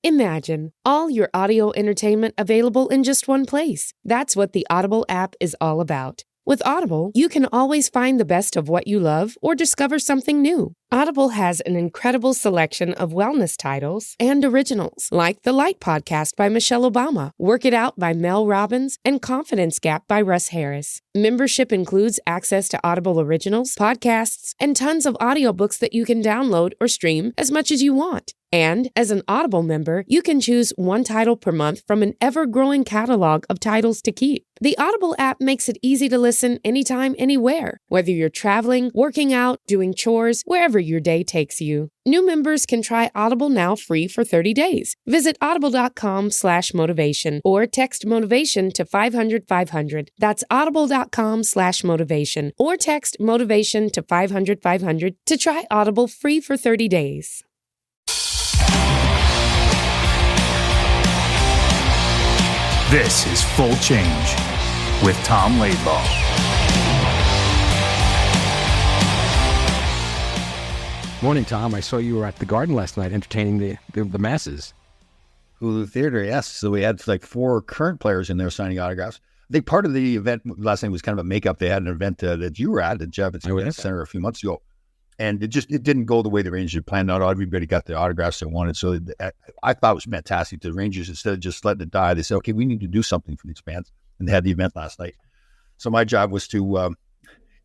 Imagine all your audio entertainment available in just one place. That's what the Audible app is all about. With Audible, you can always find the best of what you love or discover something new. Audible has an incredible selection of wellness titles and originals, like The Light Podcast by Michelle Obama, Work It Out by Mel Robbins, and Confidence Gap by Russ Harris. Membership includes access to Audible originals, podcasts, and tons of audiobooks that you can download or stream as much as you want. And as an Audible member, you can choose one title per month from an ever-growing catalog of titles to keep. The Audible app makes it easy to listen anytime, anywhere, whether you're traveling, working out, doing chores, wherever your day takes you. New members can try Audible now free for 30 days. Visit audible.com/motivation or text motivation to 500-500. That's audible.com/motivation or text motivation to 500-500 to try Audible free for 30 days. This is Full Change with Tom Laidlaw. Morning, Tom. I saw you were at the Garden last night entertaining the masses. Hulu Theater, yes. So we had like 4 current players in there signing autographs. I think part of the event last night was kind of a makeup. They had an event that you were at Javits Center a few months ago. And it didn't go the way the Rangers had planned. Not everybody got the autographs they wanted. So I thought it was fantastic. The Rangers, instead of just letting it die, they said, okay, we need to do something for these fans. And they had the event last night. So my job was to,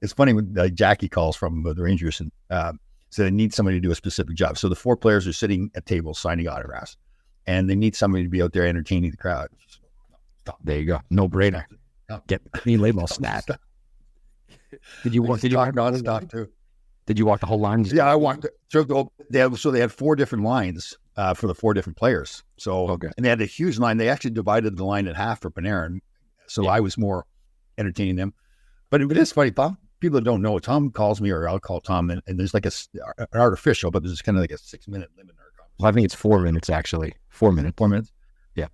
it's funny when Jackie calls from the Rangers and so they need somebody to do a specific job. So the 4 players are sitting at tables signing autographs. And they need somebody to be out there entertaining the crowd. There you go. No brainer. Get me Laidlaw stat. Did you walk nonstop too? Did you walk the whole line? Yeah, I walked through the whole. So they had 4 different lines for the 4 different players. So and they had a huge line. They actually divided the line in half for Panarin. So I was more entertaining them. But it is funny. People that don't know, Tom calls me, or I'll call Tom, and there's like an artificial, but there's kind of like a 6-minute limit in our conversation. Well, I think it's 4 minutes actually. 4 minutes. 4 minutes. Yeah.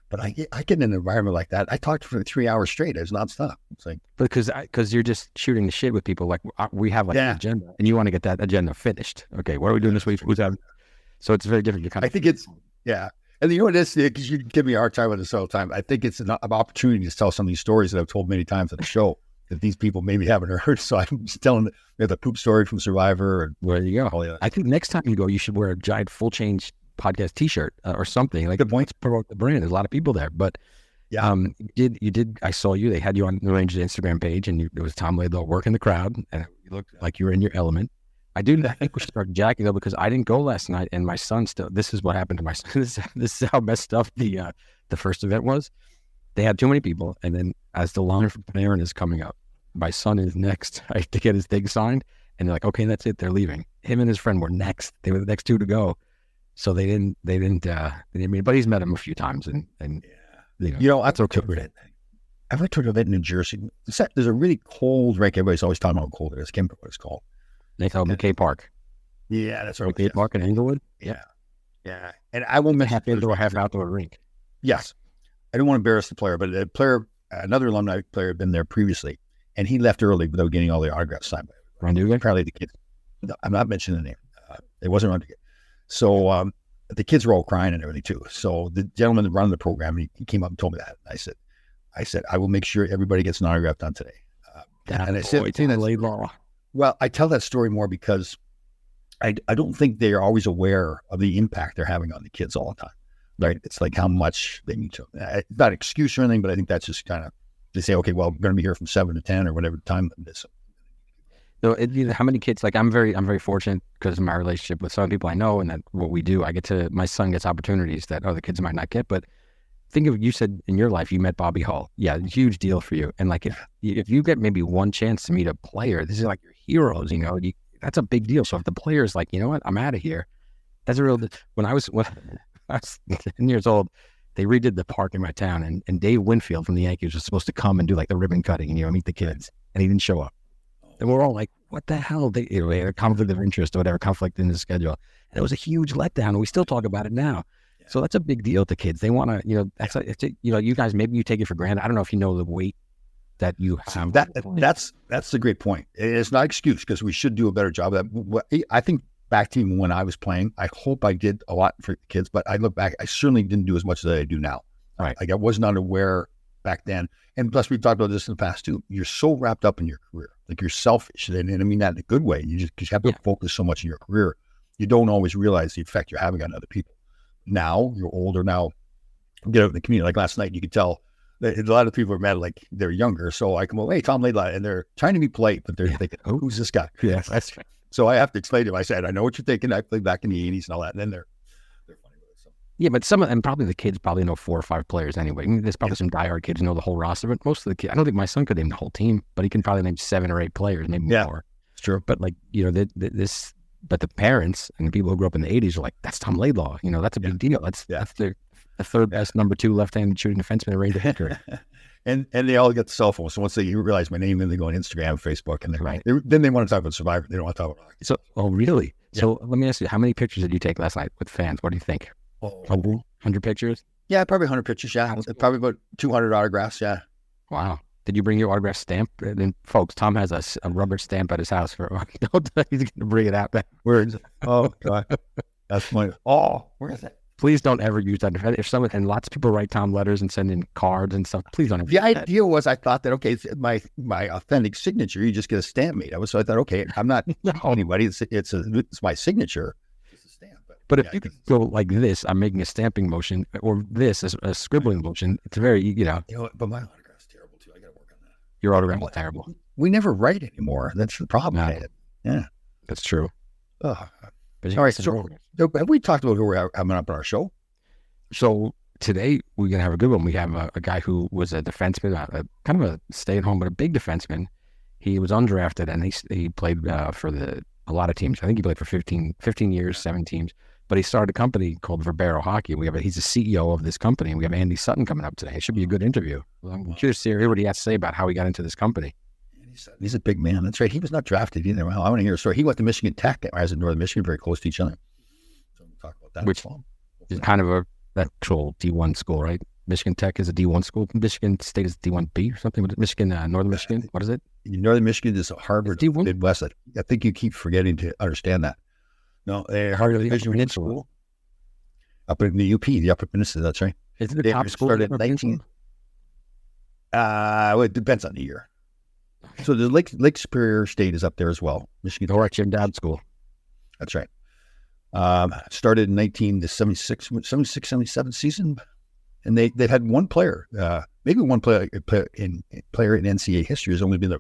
But I get in an environment like that. I talked for 3 hours straight. It's nonstop. It's like because you're just shooting the shit with people. Like we have an agenda, and you want to get that agenda finished. Okay, what are we doing this week? Who's having? So it's very different. I think it's and you know what it is, because you give me a hard time with this all the time. I think it's an opportunity to tell some of these stories that I've told many times on the show that these people maybe haven't heard. So I'm just telling the poop story from Survivor. And there you go. I think next time you go, you should wear a giant Full Change podcast T-shirt or something. Like, good point. To promote the brand. There's a lot of people there, but you did. I saw you. They had you on the Rangers Instagram page, and it was Tom Laidlaw working the crowd, and you looked like you were in your element. I think we should start Jackie though, because I didn't go last night, and my son still. This is what happened to my son. This is how messed up the first event was. They had too many people, and then as the line for Panarin is coming up, my son is next. I have to get his thing signed, and they're like, okay, that's it. They're leaving. Him and his friend were next. They were the next 2 to go. So they didn't. But he's met him a few times, and that's okay. I went to an event in New Jersey. There's a really cold rink. Everybody's always talking about how cold it is. I can't remember what it's called. They call it McKay Park. Yeah, that's right. McKay Park in Englewood. Yeah. And I won't mention half indoor, half outdoor rink. Yes, I don't want to embarrass the player, but another alumni player had been there previously, and he left early without getting all the autographs signed by Randuga? Apparently the kids. No, I'm not mentioning the name. It wasn't Randuga. So the kids were all crying and everything too. So the gentleman that ran the program, he came up and told me that. I said, I will make sure everybody gets an autograph done today. And I said, Laidlaw. Well, I tell that story more because I don't think they are always aware of the impact they're having on the kids all the time. Right? It's like how much they need to. It's not an excuse or anything, but I think that's just kind of, they say, okay, well, we're going to be here from 7 to 10 or whatever time it is. So how many kids, like I'm very fortunate because of my relationship with some people I know, and that what we do, my son gets opportunities that other kids might not get. But think of, you said in your life, you met Bobby Hull. Yeah, huge deal for you. And like, if you get maybe one chance to meet a player, this is like your heroes, that's a big deal. So if the player's like, you know what, I'm out of here. That's a real, when I was 10 years old, they redid the park in my town, and Dave Winfield from the Yankees was supposed to come and do like the ribbon cutting and, meet the kids, and he didn't show up. And we're all like, what the hell? They had a conflict of interest or whatever, conflict in the schedule. And it was a huge letdown. And we still talk about it now. Yeah. So that's a big deal to kids. They want to, you guys, maybe you take it for granted. I don't know if you know the weight that you have. That's a great point. It's not an excuse because we should do a better job of that. I think back to even when I was playing. I hope I did a lot for the kids, but I look back, I certainly didn't do as much as I do now. Right. Like I was not aware back then. And plus, we've talked about this in the past too. You're so wrapped up in your career, like you're selfish, and I mean that in a good way. You just have to focus so much on your career. You don't always realize the effect you're having on other people. Now you're older. Now get out in the community. Like last night, you could tell that a lot of people are mad, like they're younger. So I come over, hey, Tom Laidlaw, and they're trying to be polite, but they're thinking, oh, who's this guy? Yes, that's right. So I have to explain to them. I said, I know what you're thinking. I played back in the 80s and all that. And then they're funny with it. So. Yeah, but and probably the kids probably know 4 or 5 players anyway. I mean, there's probably some diehard kids who know the whole roster, but most of the kids, I don't think my son could name the whole team, but he can probably name 7 or 8 players, maybe more. It's true. But like, but the parents and the people who grew up in the 80s are like, that's Tom Laidlaw. That's a big deal. That's the third best number 2 left-handed shooting defenseman in range of history. And they all get the cell phone. So once they realize my name, then they go on Instagram, Facebook, and then they want to talk about Survivor. They don't want to talk about hockey. So, really? Yeah. So let me ask you, how many pictures did you take last night with fans? What do you think? 100 pictures? Yeah, probably 100 pictures. Yeah, probably about 200 autographs. Yeah. Wow. Did you bring your autograph stamp? And folks, Tom has a rubber stamp at his house he's going to bring it out. Words. Oh God, that's funny. Oh, where is it? Please don't ever use that. If someone, and lots of people write Tom letters and send in cards and stuff, please don't ever. The idea was, I thought that, okay, it's my authentic signature, you just get a stamp made. So I thought, okay, I'm not anybody. It's my signature. It's a stamp. But if you could go like this, I'm making a stamping motion, or this is a scribbling motion. It's very, But my autograph's terrible too. I got to work on that. Your autograph is terrible. We never write anymore. That's the problem. Yeah, that's true. All right. So have we talked about who we're having up on our show? So today we're going to have a good one. We have a guy who was a defenseman, kind of a stay-at-home, but a big defenseman. He was undrafted, and he played for a lot of teams. I think he played for 15 years, 7 teams. But he started a company called Verbero Hockey. He's the CEO of this company. We have Andy Sutton coming up today. It should be a good interview. I'm curious to hear what he has to say about how he got into this company. He's a big man. That's right. He was not drafted either. Well, I want to hear a story. He went to Michigan Tech. I was in Northern Michigan, very close to each other. So we'll talk about that. Which is kind of a actual D1 school, right? Michigan Tech is a D1 school. Michigan State is D1B or something. What is Michigan, Northern Michigan? What is it? Northern Michigan is Harvard D1? Midwest. I think you keep forgetting to understand that. No, Harvard Division I school. Up in the UP, the Upper Peninsula. That's right. Is it the top school? Started 19. Well, it depends on the year. So the Lake Superior State is up there as well. Michigan. Or at your dad's school. That's right. Started in 76, 77 season. And they've had one player, maybe one player in NCAA history has only been,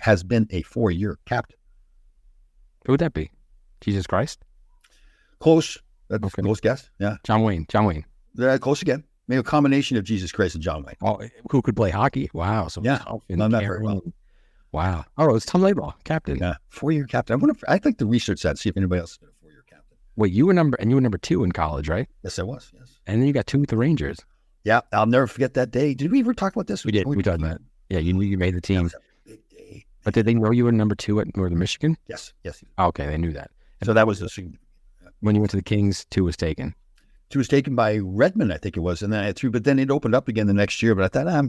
has been a 4-year captain. Who would that be? Jesus Christ? Close. That's okay. Close guess. Yeah. John Wayne. Close again. Maybe a combination of Jesus Christ and John Wayne. Oh, who could play hockey? Wow. So not very well. Wow. Oh, it's Tom Laidlaw, captain. Yeah, 4-year captain. I'd like to research that, see if anybody else has been a 4-year captain. Wait, you were number 2 in college, right? Yes, I was. Yes. And then you got 2 with the Rangers. Yeah, I'll never forget that day. Did we ever talk about this? We did. We talked about it. Yeah, you made the team. That was a big day. But did they know you were number 2 at Northern Michigan? Yes. Oh, okay, they knew that. So that was when you went to the Kings, 2 was taken. 2 was taken by Redmond, I think it was, and then I had 3. But then it opened up again the next year. But I thought I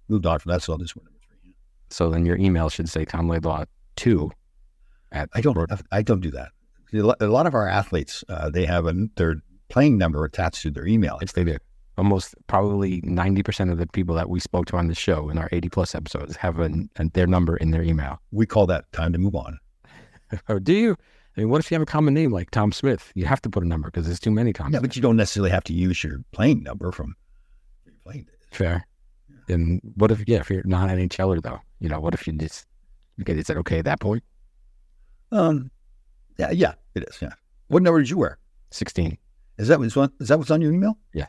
moved on from that, so I'll just win number 3. So then your email should say Tom Laidlaw 2. I don't do that. A lot of our athletes, they have their playing number attached to their email. Yes, they do. Almost probably 90% of the people that we spoke to on the show in our 80+ episodes have their number in their email. We call that time to move on. Oh, do you? I mean, what if you have a common name like Tom Smith? You have to put a number because there's too many Tom. Yeah, but you don't necessarily have to use your playing number from your playing days. Fair. Yeah. And what if you're non-NHLer though? What if you just, is that okay at that point? Yeah, it is. Yeah. What number did you wear? 16. Is that what's on your email? Yeah.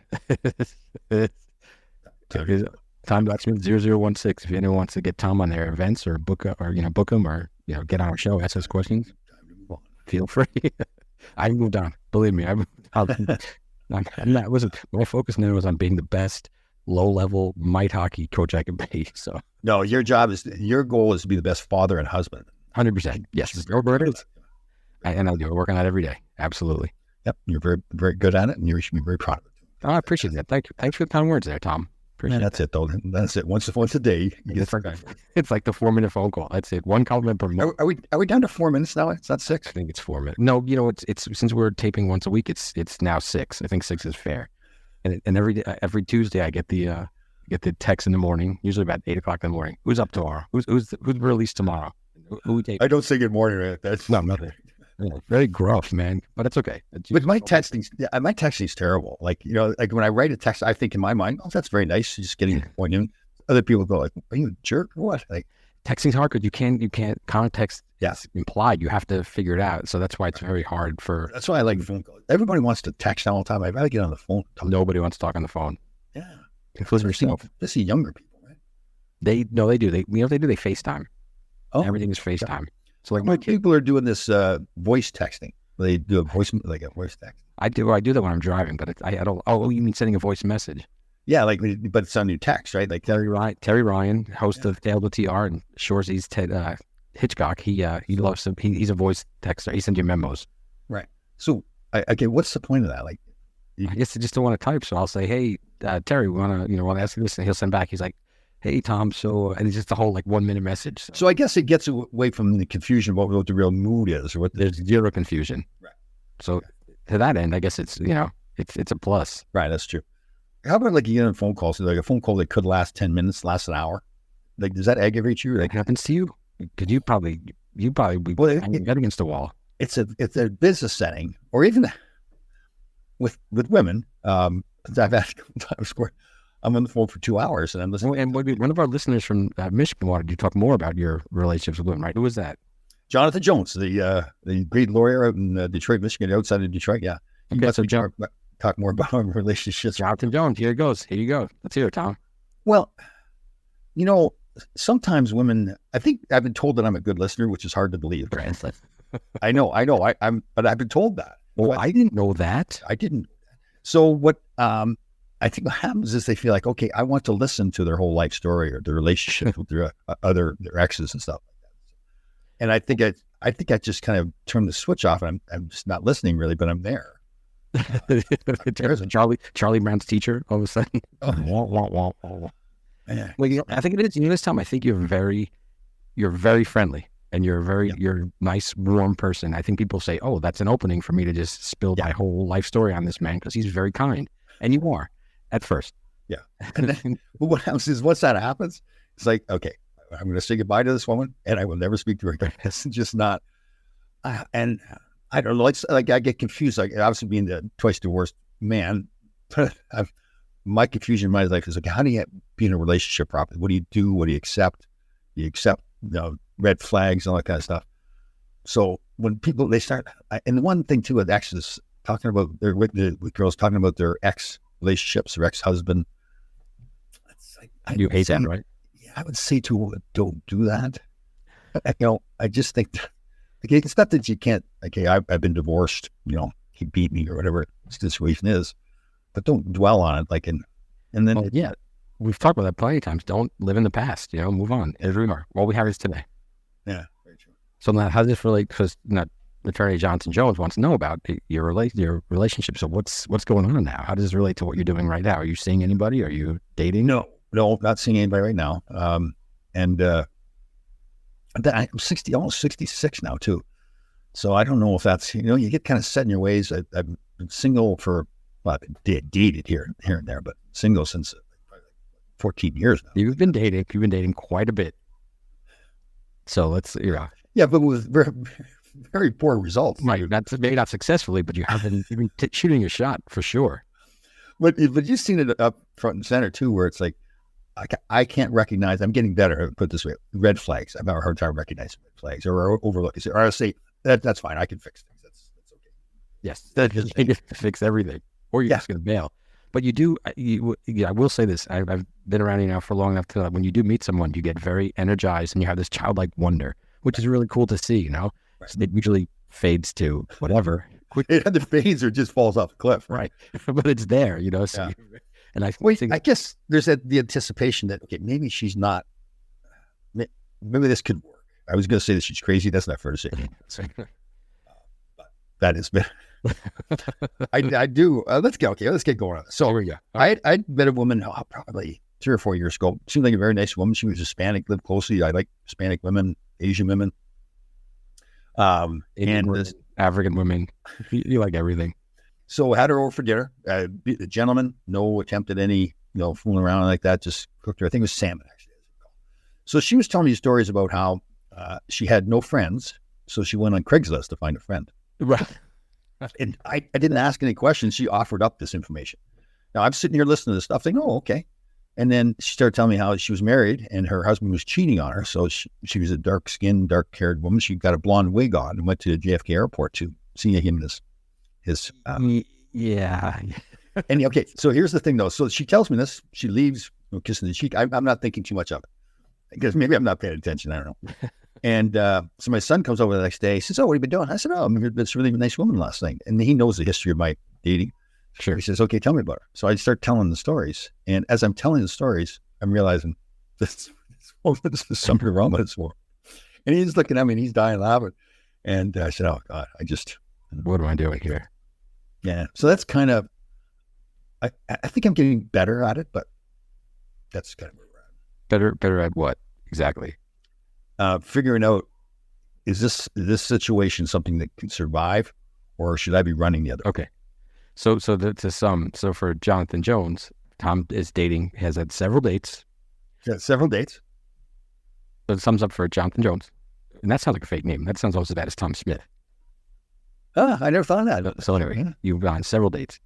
Tom.Smith 0016. If anyone wants to get Tom on their events or book him or get on our show, ask us questions. Feel free. I moved on. Believe me, I moved on. I'm not. Listen, my focus now is on being the best low-level mite hockey coach I can be. So no, your goal is to be the best father and husband. 100%. Yes, and I'll do it. Work on that every day. Absolutely. Yep, you're very, very good at it, and you should be very proud of it. Oh, I appreciate that. Thank you. Thanks for the kind words there, Tom. Appreciate that's it, though. That's it. Once a day. It's like the 4-minute phone call. That's it. One compliment per month. Are we down to 4 minutes now? It's not 6? I think it's 4 minutes. No, it's since we're taping once a week, it's now 6. I think 6 is fair. And every Tuesday I get the text in the morning, usually about 8:00 in the morning. Who's up tomorrow? Who's released tomorrow? Who we tape? I don't say good morning. Right? That's nothing. Very gruff, man. But it's okay. But my texting's terrible. Like like when I write a text, I think in my mind, oh, that's very nice. Just getting the point in. Other people go like, "Are you a jerk or what?" Like texting's hard because you can't context. Yes, implied. You have to figure it out. So that's why it's very hard for. That's why I like phone calls. Everybody wants to text all the time. I'd rather get on the phone. Nobody wants to talk on the phone. Yeah, including yourself. This is younger people, right? They do. They they FaceTime. Oh, everything is FaceTime. Yeah. So like people are doing this voice texting. They do a voice text. I do that when I'm driving, but I don't. Oh, you mean sending a voice message? Yeah, but it's on your text, right? Like Terry Ryan, host of Tale to TR and Shorzy's Ted Hitchcock. He loves him. He's a voice texter. He sends you memos. Right. So okay, what's the point of that? Like, I guess I just don't want to type. So I'll say, hey, Terry, we want to ask you this, and he'll send back. He's like, hey, Tom. So, and it's just a whole 1 minute message. So I guess it gets away from the confusion about what the real mood is, or what there's zero confusion. Right. So to that end, I guess it's it's a plus. Right. That's true. How about you get on phone calls? Like a phone call that could last 10 minutes, lasts an hour. Like, does that aggravate you? Like, happens to you? Because you probably be head against the wall. It's a business setting, or even with women. I've asked a couple times where I'm on the phone for 2 hours and I'm listening. And one of our listeners from Michigan wanted you to talk more about your relationships with women, right? Who was that? Jonathan Jones, the great lawyer out in Detroit, Michigan, outside of Detroit. Yeah. Okay, so talk more about our relationships. Jonathan Jones, here it goes. Here you go. Let's hear it, Tom. Well, sometimes women, I think I've been told that I'm a good listener, which is hard to believe. I know. But I've been told that. Well, I didn't know that. I didn't. So what, I think what happens is they feel like, okay, I want to listen to their whole life story or their relationship with their exes and stuff like that. And I think I just kind of turned the switch off and I'm just not listening really, but I'm there. Charlie Brown's teacher all of a sudden. Oh. Yeah. Well, I think it is. This time I think you're very friendly and you're a nice, warm person. I think people say, "Oh, that's an opening for me to just spill my whole life story on this man because he's very kind," and you are at first. Yeah. And then, but what happens is once that happens, it's like, okay, I'm going to say goodbye to this woman, and I will never speak to her again. It's just not. And I don't know. It's like I get confused. Like obviously being the twice divorced man, but my confusion in my life is like, how do you be in a relationship properly? What do you do? What do you accept? You accept, red flags and all that kind of stuff. So when people they start, and the one thing too with exes talking about with girls talking about their ex relationships, their ex husband. You hate that, right? Yeah, I would say to a woman, don't do that. I just think. Okay, it's not that you can't. Okay, I've been divorced. He beat me or whatever the situation is, but don't dwell on it. And then we've talked about that plenty of times. Don't live in the past. Move on. As we are. All we have is today. Yeah, very true. So now, how does this relate? Because Attorney Jonathan Jones wants to know about your relationship. So what's going on now? How does this relate to what you're doing right now? Are you seeing anybody? Are you dating? No, not seeing anybody right now. I'm 60, almost 66 now too. So I don't know if that's, you get kind of set in your ways. I've been single for, I've been dated here and there, but single since 14 years now. You've been dating quite a bit. So let's, Yeah, but with very, very poor results. Right. Maybe not successfully, but you've been shooting your shot for sure. But you've seen it up front and center too, where it's like, I can't recognize, I'm getting better, put it this way, red flags. I've never hard time recognizing red flags or overlooking. Or I'll say, that's fine, I can fix things. That's okay. Yes, that just fix everything. Or you're just going to bail. But you do, I will say this, I've been around you now for long enough to, when you do meet someone, you get very energized and you have this childlike wonder, which is really cool to see, Right. So it usually fades to whatever. It either fades or just falls off a cliff. Right. But it's there, So yeah. And I guess there's the anticipation that, okay, maybe she's not, maybe this could work. I was going to say that she's crazy. That's not fair to say. But that is, I do. Let's get going on. So I met a woman probably 3 or 4 years ago. Seemed like a very nice woman. She was Hispanic, lived closely. I like Hispanic women, Asian women. Indian women, African women. You like everything. So I had her over for dinner. The gentleman, no attempt at any, fooling around like that. Just cooked her. I think it was salmon, actually. So she was telling me stories about how she had no friends. So she went on Craigslist to find a friend. Right. And I didn't ask any questions. She offered up this information. Now I'm sitting here listening to this stuff thinking, oh, okay. And then she started telling me how she was married and her husband was cheating on her. So she was a dark-skinned, dark-haired woman. She got a blonde wig on and went to the JFK airport to see him his yeah. And okay, so here's the thing though. So she tells me this. She leaves kissing the cheek. I'm not thinking too much of it because maybe I'm not paying attention. I don't know. And so my son comes over the next day. He says, "Oh, what have you been doing?" I said, "Oh, I met this really nice woman last night." And he knows the history of my dating. Sure. He says, "Okay, tell me about her." So I start telling the stories. And as I'm telling the stories, I'm realizing this woman's something wrong with this woman. And he's looking at me and he's dying laughing. And I said, "Oh God, what am I doing here?" Yeah. So that's kind of, I think I'm getting better at it, but that's kind of where we're at. Better at what exactly? Figuring out, is this situation something that can survive, or should I be running the other? Okay. So for Jonathan Jones, Tom is dating, has had several dates. Yeah, several dates. So it sums up for Jonathan Jones. And that sounds like a fake name. That sounds almost as bad as Tom Smith. I never thought of that. So anyway, you've gone on several dates.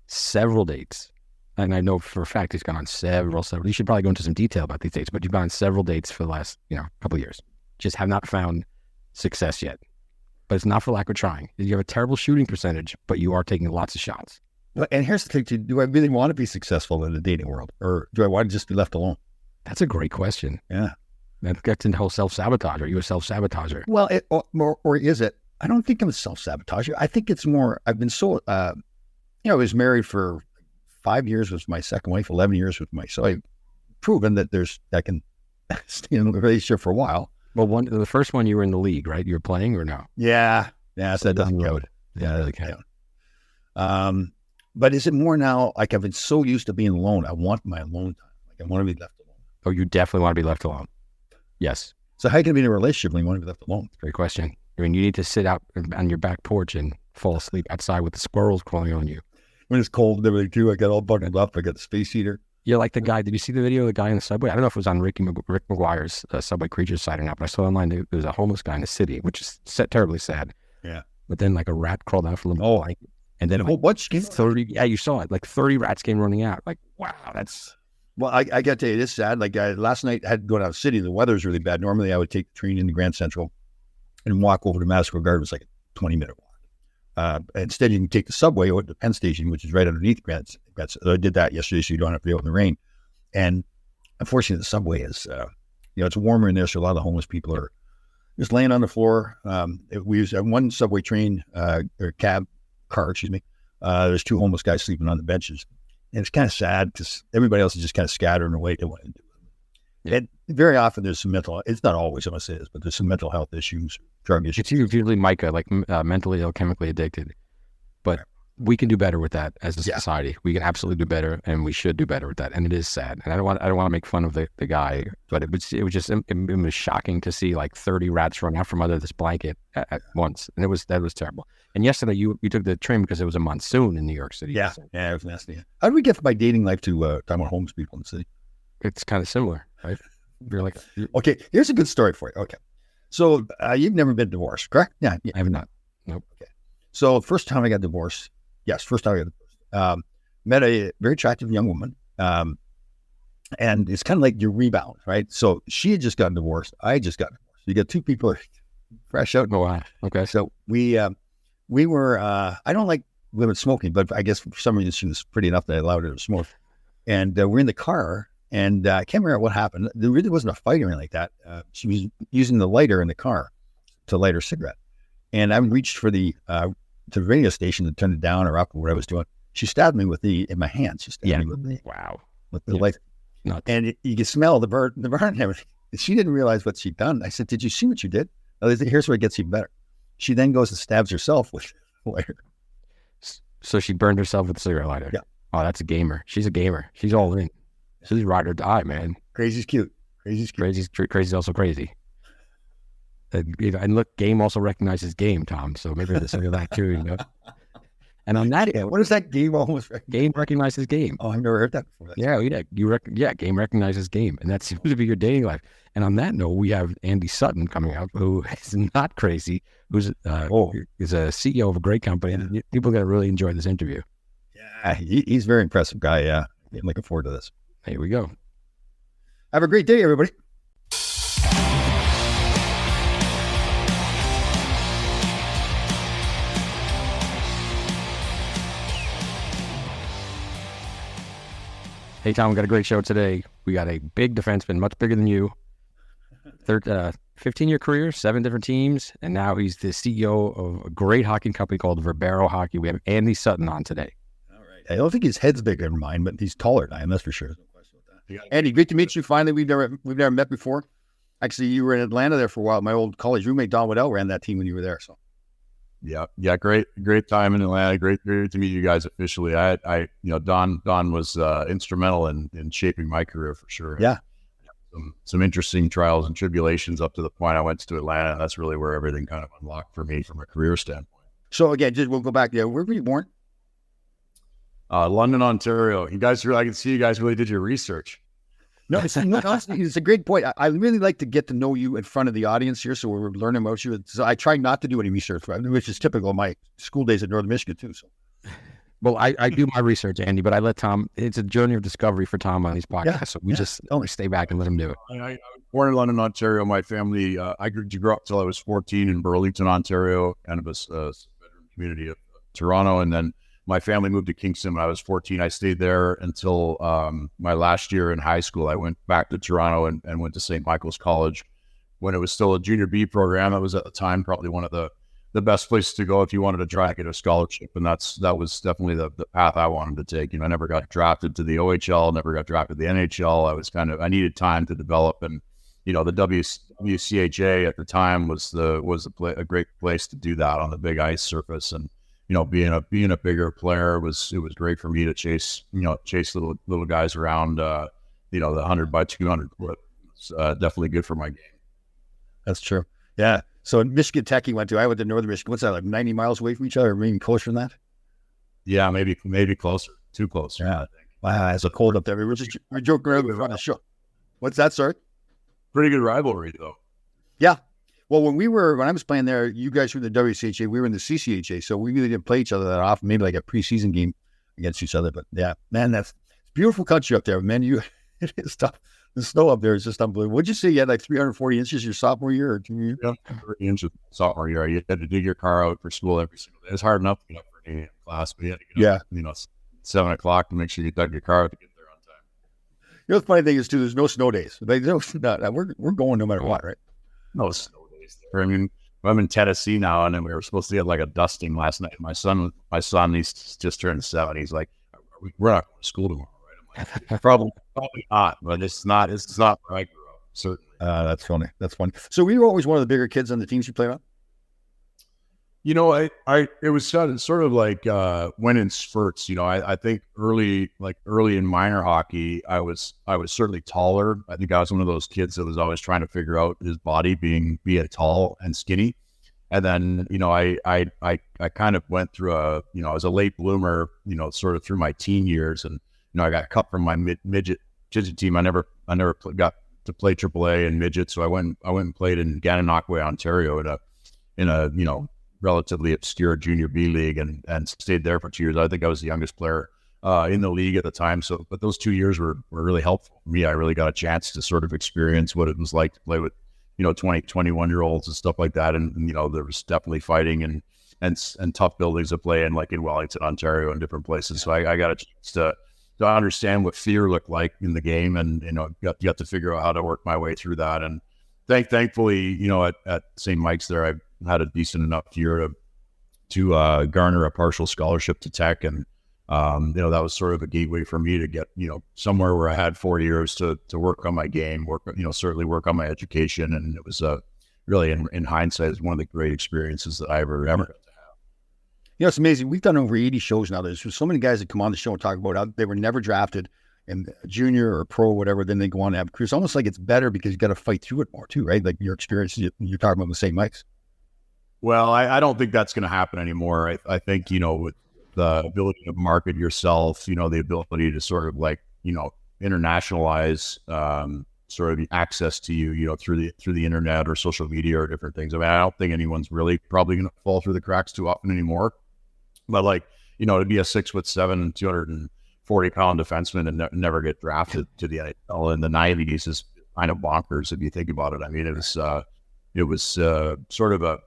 Several dates. And I know for a fact he's gone on several. You should probably go into some detail about these dates, but you've gone on several dates for the last, couple of years. Just have not found success yet. But it's not for lack of trying. You have a terrible shooting percentage, but you are taking lots of shots. And here's the thing, too. Do I really want to be successful in the dating world, or do I want to just be left alone? That's a great question. Yeah. That gets into the whole self-sabotage. Are you a self-sabotager? Well, or is it? I don't think I'm a self-sabotager. I think it's more, I've been so, I was married for 5 years with my second wife, 11 years with so I've proven that I can stay in a relationship for a while. Well, the first one you were in the league, right? You were playing or no? Yeah. Yeah, so that doesn't count. Yeah, that doesn't count. But is it more now, like I've been so used to being alone, I want my alone time. Like I want to be left alone. Oh, you definitely want to be left alone. Yes. So how can you be in a relationship when you want to be left alone? Great question. I mean, you need to sit out on your back porch and fall asleep outside with the squirrels crawling on you. When it's cold and everything too, I got all bundled up. I got the space heater. You're like the guy. Did you see the video of the guy in the subway? I don't know if it was on Rick McGuire's Subway Creatures site or not, but I saw online there was a homeless guy in the city, which is terribly sad. Yeah. But then like a rat crawled out from the blanket. And then a whole bunch came 30. Yeah, you saw it. Like 30 rats came running out. Like, wow, that's. Well, I got to tell you, this is sad. Like last night, I had to go down to the city. The weather's really bad. Normally, I would take the train into Grand Central and walk over to Madison Garden. It was like a 20-minute walk. Instead, you can take the subway over to the Penn Station, which is right underneath Grand Central. I did that yesterday, so you don't have to deal with the rain. And unfortunately, the subway is, it's warmer in there, so a lot of the homeless people are just laying on the floor. We use one subway train or car, there's 2 homeless guys sleeping on the benches. And it's kind of sad because everybody else is just kind of scattering away to what to do. Yeah. And very often there's some it's not always, I'm going to say this, but there's some mental health issues, drug issues. It's usually Micah, like mentally ill, chemically addicted. But we can do better with that as a society. We can absolutely do better, and we should do better with that. And it is sad. And I don't want to make fun of the guy, but it was shocking to see like 30 rats run out from under this blanket at once. And that was terrible. And yesterday you took the train because it was a monsoon in New York City. Yeah, it was nasty. How do we get from my dating life to talking about homeless people in the city? It's kind of similar, right? Okay, here's a good story for you. Okay. So you've never been divorced, correct? Yeah. I have not. Nope. Okay. So first time I got divorced, met a very attractive young woman. And it's kind of like your rebound, right? So she had just gotten divorced. I just got divorced. You got 2 people fresh out. Oh, wow. Okay. So we were, I don't like women smoking, but I guess for some reason she was pretty enough that I allowed her to smoke. And we're in the car, and I can't remember what happened. There really wasn't a fight or anything like that. She was using the lighter in the car to light her cigarette. And I reached for the radio station to turn it down or up or what I was doing. She stabbed me in my hand. She stabbed me with the light. Nuts. And you can smell the burn and everything. She didn't realize what she'd done. I said, "Did you see what you did?" Here's where it gets even better. She then goes and stabs herself with the lighter. So she burned herself with a cigarette lighter. Yeah. Oh, that's a gamer. She's a gamer. She's all in. This is ride or die, man. Crazy's cute. Crazy's also crazy. And look, game also recognizes game, Tom. So maybe there's something like that too, you know. And on that, what is that game almost? Game recognizes game. Oh, I've never heard that before. Game recognizes game, and that seems to be your dating life. And on that note, we have Andy Sutton coming up, who is not crazy, who's is a CEO of a great company, and people are going to really enjoy this interview. Yeah, he's a very impressive guy. Yeah, I'm looking forward to this. Here we go. Have a great day, everybody. Hey, Tom, we got a great show today. We got a big defenseman, much bigger than you. 15-year career, 7 different teams, and now he's the CEO of a great hockey company called Verbero Hockey. We have Andy Sutton on today. All right. I don't think his head's bigger than mine, but he's taller than I am, that's for sure. No question about that. Andy, great to meet you. Finally, we've never met before. Actually, you were in Atlanta there for a while. My old college roommate Don Waddell ran that team when you were there. So, yeah, great time in Atlanta. Great to meet you guys officially. Don was instrumental in shaping my career for sure. Yeah. Some interesting trials and tribulations up to the point I went to Atlanta. And that's really where everything kind of unlocked for me from a career standpoint. So again, we'll go back there. Where were you born? London, Ontario. I can see you guys really did your research. No, honestly, it's a great point. I really like to get to know you in front of the audience here, so we're learning about you. So I try not to do any research, which is typical of my school days at Northern Michigan too. So, well, I do my research, Andy, but I let Tom. It's a journey of discovery for Tom on these podcasts, so we just stay back and let him do it. I was born in London, Ontario. My family, I grew up till I was 14 in Burlington, Ontario, kind of a bedroom community of Toronto, and then my family moved to Kingston when I was 14. I stayed there until my last year in high school. I went back to Toronto and went to St. Michael's College when it was still a junior B program. That was at the time probably one of the best places to go if you wanted to try to get a scholarship. And that was definitely the path I wanted to take. I never got drafted to the OHL, never got drafted to the NHL. I needed time to develop. And, the WCHA at the time was a great place to do that on the big ice surface. And, being a bigger player it was great for me to chase little guys around, the 100 by 200 foot. It's definitely good for my game. That's true. Yeah. So in Michigan Tech, you went to. I went to Northern Michigan. What's that, like 90 miles away from each other, or maybe closer than that? Yeah, maybe closer. Too close. Yeah. I think. Wow, it's a cold up there. We're joking around before the show. What's that, sir? Pretty good rivalry, though. Yeah. Well, when I was playing there, you guys were in the WCHA, we were in the CCHA, so we really didn't play each other that often, maybe like a preseason game against each other. But yeah, man, it's beautiful country up there, man. It is tough. The snow up there is just unbelievable. What'd you say? You had like 340 inches your sophomore year or junior year? Yeah, 30 inches sophomore year. You had to dig your car out for school every single day. It's hard enough to get up for an 8 a.m. class, but you had to get up, 7 o'clock to make sure you dug your car out to get there on time. The funny thing is, too, there's no snow days. We're going no matter what, right? No snow days there. I mean, I'm in Tennessee now, and then we were supposed to get like a dusting last night. My son, he's just turned 7. He's like, we're not going to school tomorrow, right? I'm like, probably not, but it's not where I grew up, certainly. That's funny. That's funny. So were you always one of the bigger kids on the teams you played on? It was sort of like went in spurts. I think early in minor hockey, I was certainly taller. I think I was one of those kids that was always trying to figure out his body being tall and skinny. And then, I kind of went through I was a late bloomer, sort of through my teen years, and I got cut from my midget team. I never got to play AAA and midget, so I went and played in Gananoque, Ontario, in a relatively obscure junior B league, and stayed there for 2 years. I think I was the youngest player in the league at the time. So, but those 2 years were really helpful for me. I really got a chance to sort of experience what it was like to play with 20, 21-year-olds and stuff like that. And there was definitely fighting and tough buildings to play in, like in Wellington, Ontario, and different places. So I got a chance to understand what fear looked like in the game, and got to figure out how to work my way through that. And thankfully, at St. Mike's there, I had a decent enough year to garner a partial scholarship to Tech, and that was sort of a gateway for me to get somewhere where I had 4 years to work on my game, certainly work on my education, and it was really in hindsight, it's one of the great experiences that I ever got to have. It's amazing. We've done over 80 shows now. There's so many guys that come on the show and talk about how they were never drafted. and junior or pro, whatever, then they go on to have a career. It's almost like it's better because you got to fight through it more too, right? Like your experience, you're talking about the same mics. Well, I don't think that's going to happen anymore. I think, with the ability to market yourself, the ability to sort of like, internationalize sort of the access to you, through the internet or social media or different things. I mean, I don't think anyone's really probably going to fall through the cracks too often anymore. But like, to be a 6'7", 240-pound defenseman and never get drafted to the NHL in the 90s is kind of bonkers if you think about it. I mean, it was sort of a,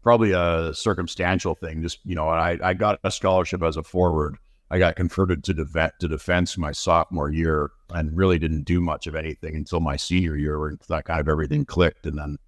probably a circumstantial thing. Just, I got a scholarship as a forward. I got converted to defense my sophomore year and really didn't do much of anything until my senior year, where that kind of everything clicked. And then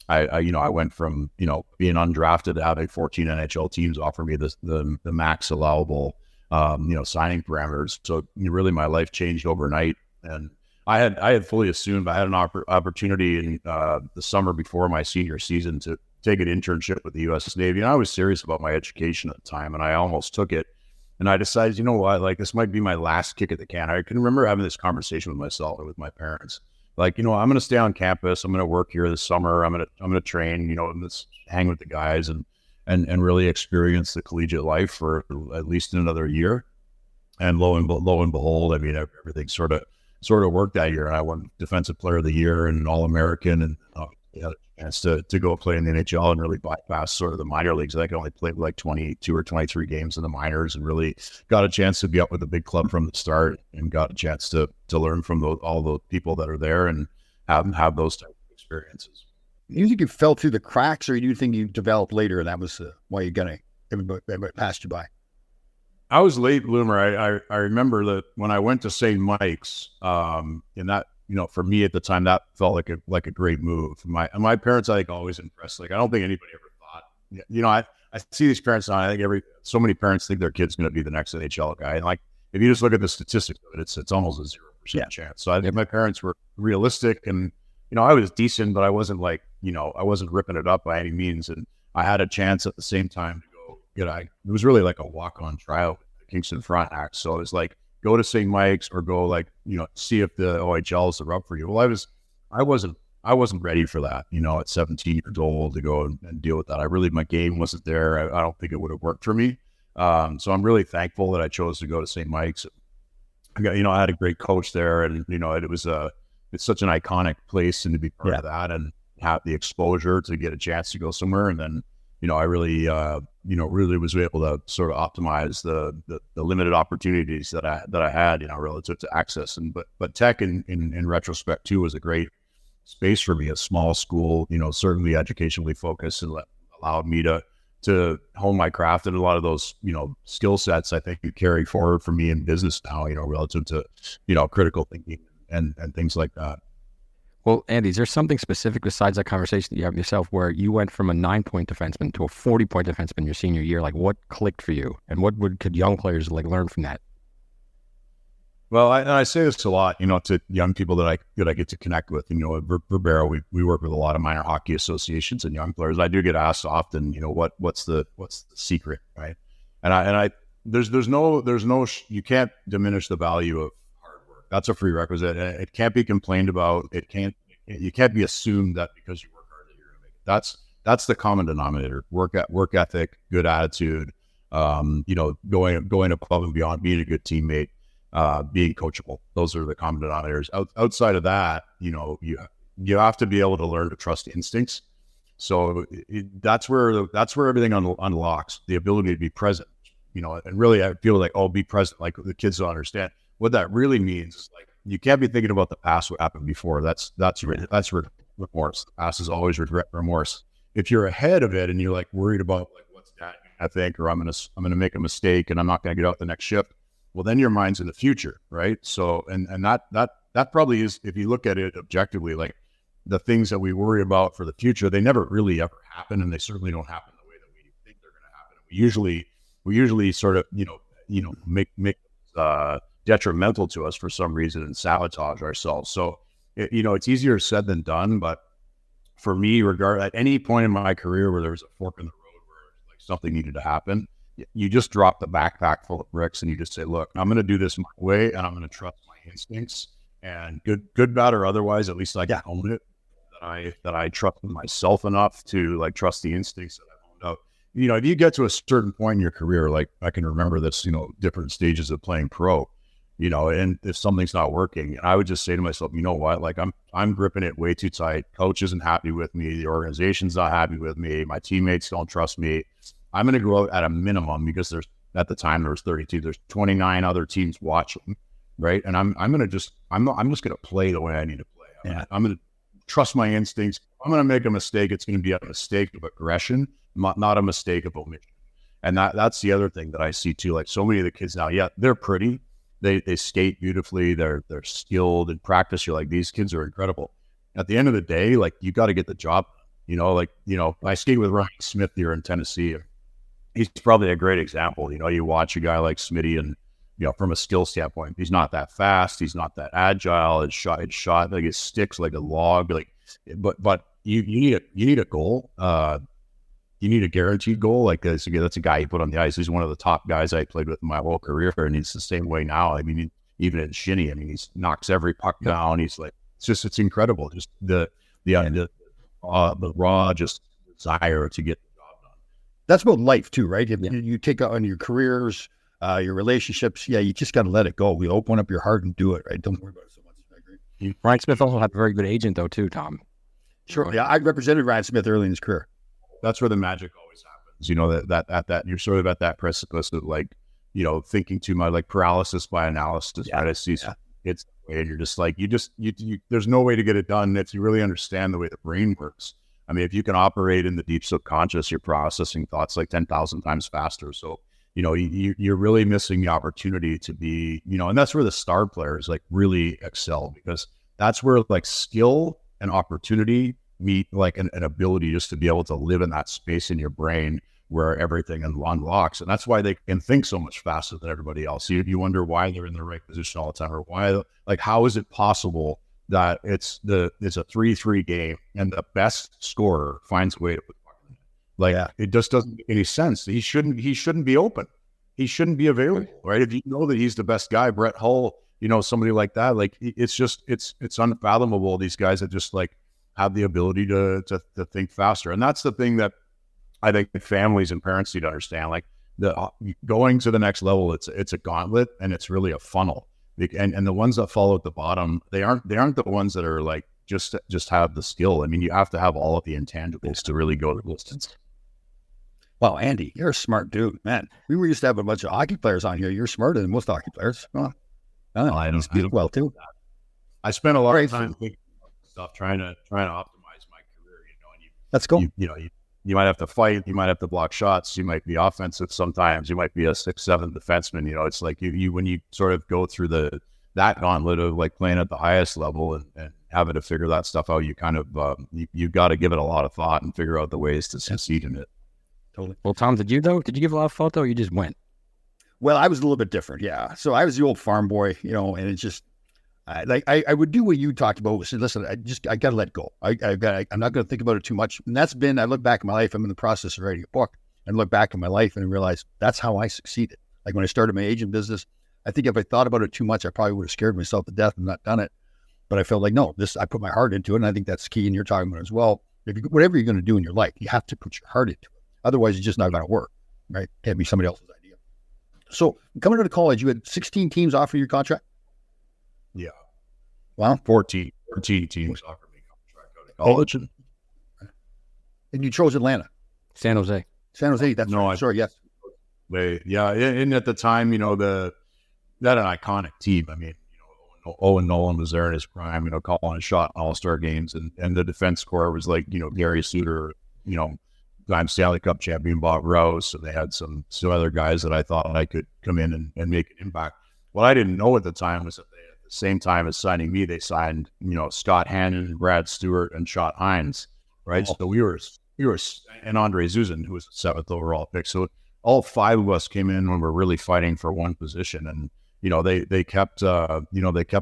I went from, being undrafted to having 14 NHL teams offer me the max allowable, signing parameters. So really my life changed overnight. And I had fully assumed I had an opportunity in the summer before my senior season to take an internship with the U.S. Navy. And I was serious about my education at the time, and I almost took it. And I decided, you know what, like this might be my last kick at the can. I can remember having this conversation with myself and with my parents. Like, I'm going to stay on campus. I'm going to work here this summer. I'm going to train, and just hang with the guys and really experience the collegiate life for at least another year. And lo and behold, I mean, everything sort of worked that year. And I won Defensive Player of the Year and All-American, and had a chance to go play in the NHL and really bypass sort of the minor leagues. I could only play like 22 or 23 games in the minors, and really got a chance to be up with a big club from the start, and got a chance to learn from all the people that are there and have those type of experiences. Do you think you fell through the cracks, or do you think you developed later and that was why everybody passed you by? I was late bloomer. I remember that when I went to St. Mike's, in that, for me at the time, that felt like a great move. My parents, I think, always impressed. Like, I don't think anybody ever thought, I see these parents now. I think so many parents think their kid's going to be the next NHL guy. And like, if you just look at the statistics of it, it's almost a 0% chance. So I think my parents were realistic, and, I was decent, but I wasn't like, I wasn't ripping it up by any means. And I had a chance at the same time to go it was really like a walk-on tryout with the Kingston Front Act. So it was like, go to St. Mike's or go see if the OHLs are up for you. Well, I wasn't ready for that, at 17 years old to go and deal with that. My game wasn't there. I don't think it would have worked for me. So I'm really thankful that I chose to go to St. Mike's. I had a great coach there, and, it's such an iconic place, and to be part of that and have the exposure to get a chance to go somewhere. And then, I really, really was able to sort of optimize the limited opportunities that I had, relative to access. But Tech in retrospect too was a great space for me. A small school, certainly educationally focused, and allowed me to hone my craft, and a lot of those, skill sets I think you carry forward for me in business now, relative to, critical thinking and things like that. Well, Andy, is there something specific besides that conversation that you have yourself where you went from a 9-point defenseman to a 40-point defenseman your senior year? Like, what clicked for you, and what could young players learn from that? Well, I say this a lot, to young people that I get to connect with. At Verbero, we work with a lot of minor hockey associations and young players. I do get asked often, what's the secret, right? And there's no you can't diminish the value of hard work. That's a prerequisite. It can't be complained about. You can't be assumed that because you work hard that you're going to make it. That's the common denominator. Work ethic, good attitude, going above and beyond, being a good teammate. Being coachable. Those are the common denominators. Outside of that, you have to be able to learn to trust instincts. So that's where everything unlocks the ability to be present. And really, I feel like, be present. Like, the kids don't understand what that really means. Is like, you can't be thinking about the past, what happened before. That's remorse. The past is always regret, remorse. If you're ahead of it and you're like worried about like what's that I think, or I'm gonna make a mistake and I'm not gonna get out the next shift. Well, then your mind's in the future, right? So, and that probably is, if you look at it objectively, like the things that we worry about for the future, they never really ever happen, and they certainly don't happen the way that we think they're going to happen. We usually sort of, make detrimental to us for some reason and sabotage ourselves. So, it's easier said than done. But for me, at any point in my career where there was a fork in the road where like something needed to happen, you just drop the backpack full of bricks and you just say, look, I'm going to do this my way and I'm going to trust my instincts, and good, bad, or otherwise, at least I can own it. That I trust myself enough to like trust the instincts that I've owned out. You know, if you get to a certain point in your career, like I can remember this, you know, different stages of playing pro, you know, and if something's not working, I would just say to myself, you know what, like I'm gripping it way too tight. Coach isn't happy with me. The organization's not happy with me. My teammates don't trust me. I'm going to go out at a minimum, because at the time there was 32, there's 29 other teams watching. Right. And I'm just going to play the way I need to play. I'm going to trust my instincts. I'm going to make a mistake. It's going to be a mistake of aggression, not a mistake of omission. And that's the other thing that I see too. Like so many of the kids now, they're pretty. They skate beautifully. They're skilled in practice. You're like, these kids are incredible. At the end of the day, like you got to get the job done. You know, like, you know, I skate with Ryan Smith here in Tennessee. He's probably a great example. You know, you watch a guy like Smitty, and you know, from a skill standpoint, he's not that fast. He's not that agile. It's shot like it sticks like a log. Like, but you need a goal. You need a guaranteed goal. Like that's a guy you put on the ice. He's one of the top guys I played with in my whole career, and he's the same way now. I mean, even at Shinny, I mean, he knocks every puck down. He's like, it's incredible. Just the raw just desire to get the job done. That's about life too, right? If you take on your careers, your relationships, you just got to let it go. We open up your heart and do it, right? Don't worry about it so much. I agree. Ryan Smith also had a very good agent though too, Tom. Sure. Yeah, I represented Ryan Smith early in his career. That's where the magic always happens. You know, that you're sort of at that precipice of like, you know, thinking too much, like paralysis by analysis. Right? I see it's and you're just like, you there's no way to get it done if you really understand the way the brain works. I mean, if you can operate in the deep subconscious, you're processing thoughts like 10,000 times faster. So, you know, you're really missing the opportunity to be, you know, and that's where the star players like really excel, because that's where like skill and opportunity meet, like an ability just to be able to live in that space in your brain where everything unlocks. And that's why they can think so much faster than everybody else. You wonder why they're in the right position all the time, or why, like, how is it possible that it's a 3-3 game and the best scorer finds a way to put the puck in. Like, it just doesn't make any sense. He shouldn't be open. He shouldn't be available, right? If you know that he's the best guy, Brett Hull, you know, somebody like that, like it's unfathomable. These guys that just like have the ability to think faster. And that's the thing that I think families and parents need to understand. Like going to the next level, it's a gauntlet, and it's really a funnel. And the ones that fall at the bottom, they aren't the ones that are like just have the skill. I mean, you have to have all of the intangibles to really go the distance. Wow, Andy, you're a smart dude, man. We used to have a bunch of hockey players on here. You're smarter than most hockey players. Well, I don't speak well too. I spent a lot of time thinking about stuff, trying to optimize my career. You know, and let's go. You might have to fight. You might have to block shots. You might be offensive sometimes. You might be a 6'7" defenseman. You know, it's like you when you sort of go through that gauntlet of like playing at the highest level and having to figure that stuff out, you kind of you got to give it a lot of thought and figure out the ways to succeed in it. Totally. Well, Tom, did you give a lot of thought though, or you just went? Well, I was a little bit different. Yeah. So I was the old farm boy, you know, and it's just, I would do what you talked about, which is, listen, I got to let go. I'm not going to think about it too much. And I look back at my life, I'm in the process of writing a book, and look back at my life and realize that's how I succeeded. Like when I started my agent business, I think if I thought about it too much, I probably would have scared myself to death and not done it. But I felt like, no, I put my heart into it. And I think that's key. And you're talking about it as well. Whatever you're going to do in your life, you have to put your heart into it. Otherwise, it's just not going to work, right? It can't be somebody else's idea. So coming out of college, you had 16 teams offer your contract? Yeah. Wow. 14 teams offered me a contract out of college. And you chose Atlanta? San Jose. That's right. Sorry, yes. And at the time, you know, that an iconic team. I mean, you know, Owen Nolan was there in his prime, you know, calling a shot in All-Star games. And the defense corps was like, you know, Gary Suter, you know, time Stanley Cup champion Bob Rouse, and they had some other guys that I thought I could come in and make an impact. What I didn't know at the time was that they, at the same time as signing me, they signed, you know, Scott Hannon, Brad Stewart, and Schott Hines, right? So we were, and Andre Zuzin, who was the 7th overall pick. So all 5 of us came in when we're really fighting for one position, and you know, they kept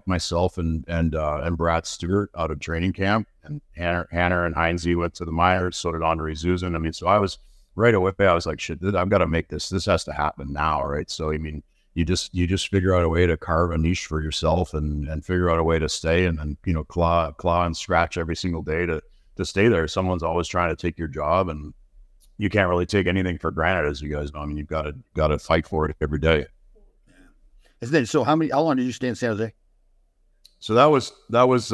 myself and Brad Stewart out of training camp, and Hanner and Heinze went to the minors. So did Andre Zuzin. I mean, so I was right away I was like, shit, I've got to make this. This has to happen now, right? So I mean, you just figure out a way to carve a niche for yourself and figure out a way to stay, and then claw and scratch every single day to stay there. Someone's always trying to take your job, and you can't really take anything for granted, as you guys know. I mean, you've got to fight for it every day. And then, so how long did you stay in San Jose? So that was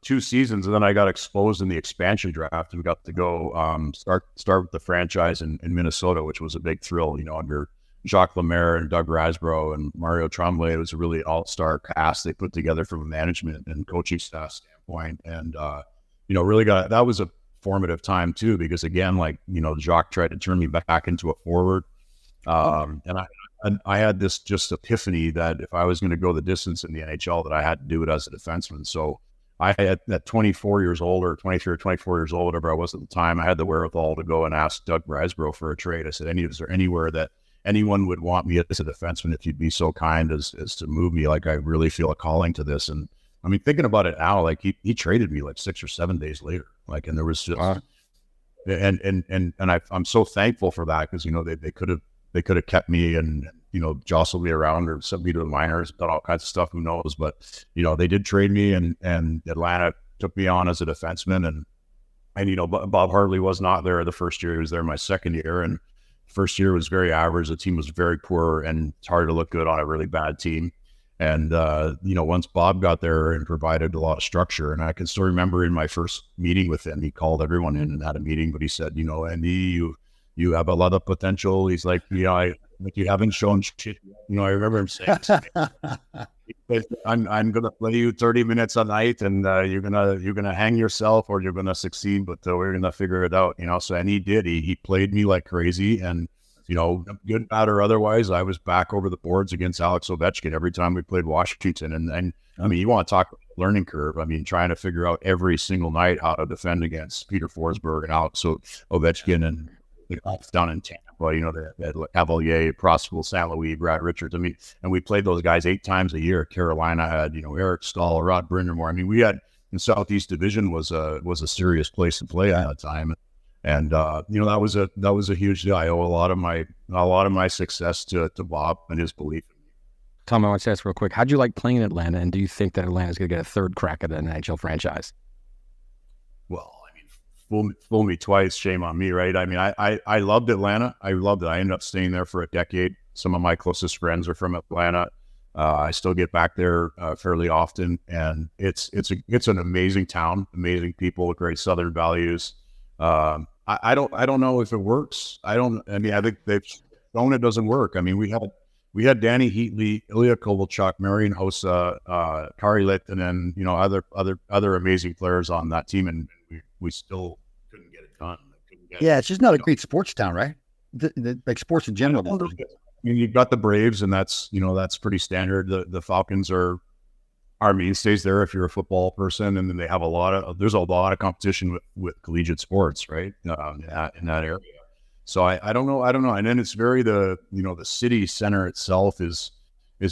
2 seasons, and then I got exposed in the expansion draft. We got to go start with the franchise in Minnesota, which was a big thrill. Under Jacques Lemaire and Doug Rasbro and Mario Tremblay. It was a really all-star cast they put together from a management and coaching staff standpoint, and really that was a formative time too, because again, Jacques tried to turn me back into a forward, and I had this just epiphany that if I was going to go the distance in the NHL, that I had to do it as a defenseman. So I had, at 24 years old, or 23 or 24 years old, whatever I was at the time, I had the wherewithal to go and ask Doug Rasbro for a trade. I said, is there anywhere that anyone would want me as a defenseman if you'd be so kind as to move me? Like, I really feel a calling to this. And I mean, thinking about it now, like he traded me like 6 or 7 days later. Like, and there was just, and I'm so thankful for that, because, they could have kept me and, jostled me around or sent me to the minors, done all kinds of stuff, who knows, but, they did trade me, and Atlanta took me on as a defenseman, and Bob Hartley was not there the first year. He was there my second year, and first year was very average. The team was very poor, and it's hard to look good on a really bad team. And, once Bob got there and provided a lot of structure, and I can still remember in my first meeting with him, he called everyone in and had a meeting, but he said, Andy, you have a lot of potential. He's like, you haven't shown shit. I remember him saying, I'm going to play you 30 minutes a night, and you're going to hang yourself, or you're going to succeed, but we're going to figure it out, So, and he did, he played me like crazy, and, good, bad, or otherwise, I was back over the boards against Alex Ovechkin every time we played Washington. And I mean, you want to talk about learning curve. I mean, trying to figure out every single night how to defend against Peter Forsberg and Alex Ovechkin, and down in Tampa, the Cavalier, Prospel, St. Louis, Brad Richards. I mean, and we played those guys 8 times a year. Carolina had, Eric Stahl, Rod Brindamore. I mean, we had, in Southeast Division was a serious place to play at the time. And, that was a huge deal. I owe a lot of my success to Bob and his belief in me. Tom, I want to ask real quick, how'd you like playing in Atlanta? And do you think that Atlanta's going to get a third crack at an NHL franchise? Well, fool me twice, shame on me, right? I mean, I loved Atlanta. I loved it. I ended up staying there for a decade. Some of my closest friends are from Atlanta. I still get back there fairly often, and it's an amazing town, amazing people, great Southern values. I don't know if it works. I think they've shown it doesn't work. I mean, we had Danny Heatley, Ilya Kovalchuk, Marian Hossa, Kari Lehtonen, other amazing players on that team, and we still couldn't get it done. It's just not a great sports town, right? Like sports in general. I mean, you've got the Braves, and that's pretty standard. The Falcons are mainstays there if you're a football person, and then they have there's a lot of competition with collegiate sports, right? In that area. So I don't know. And then it's very the city center itself is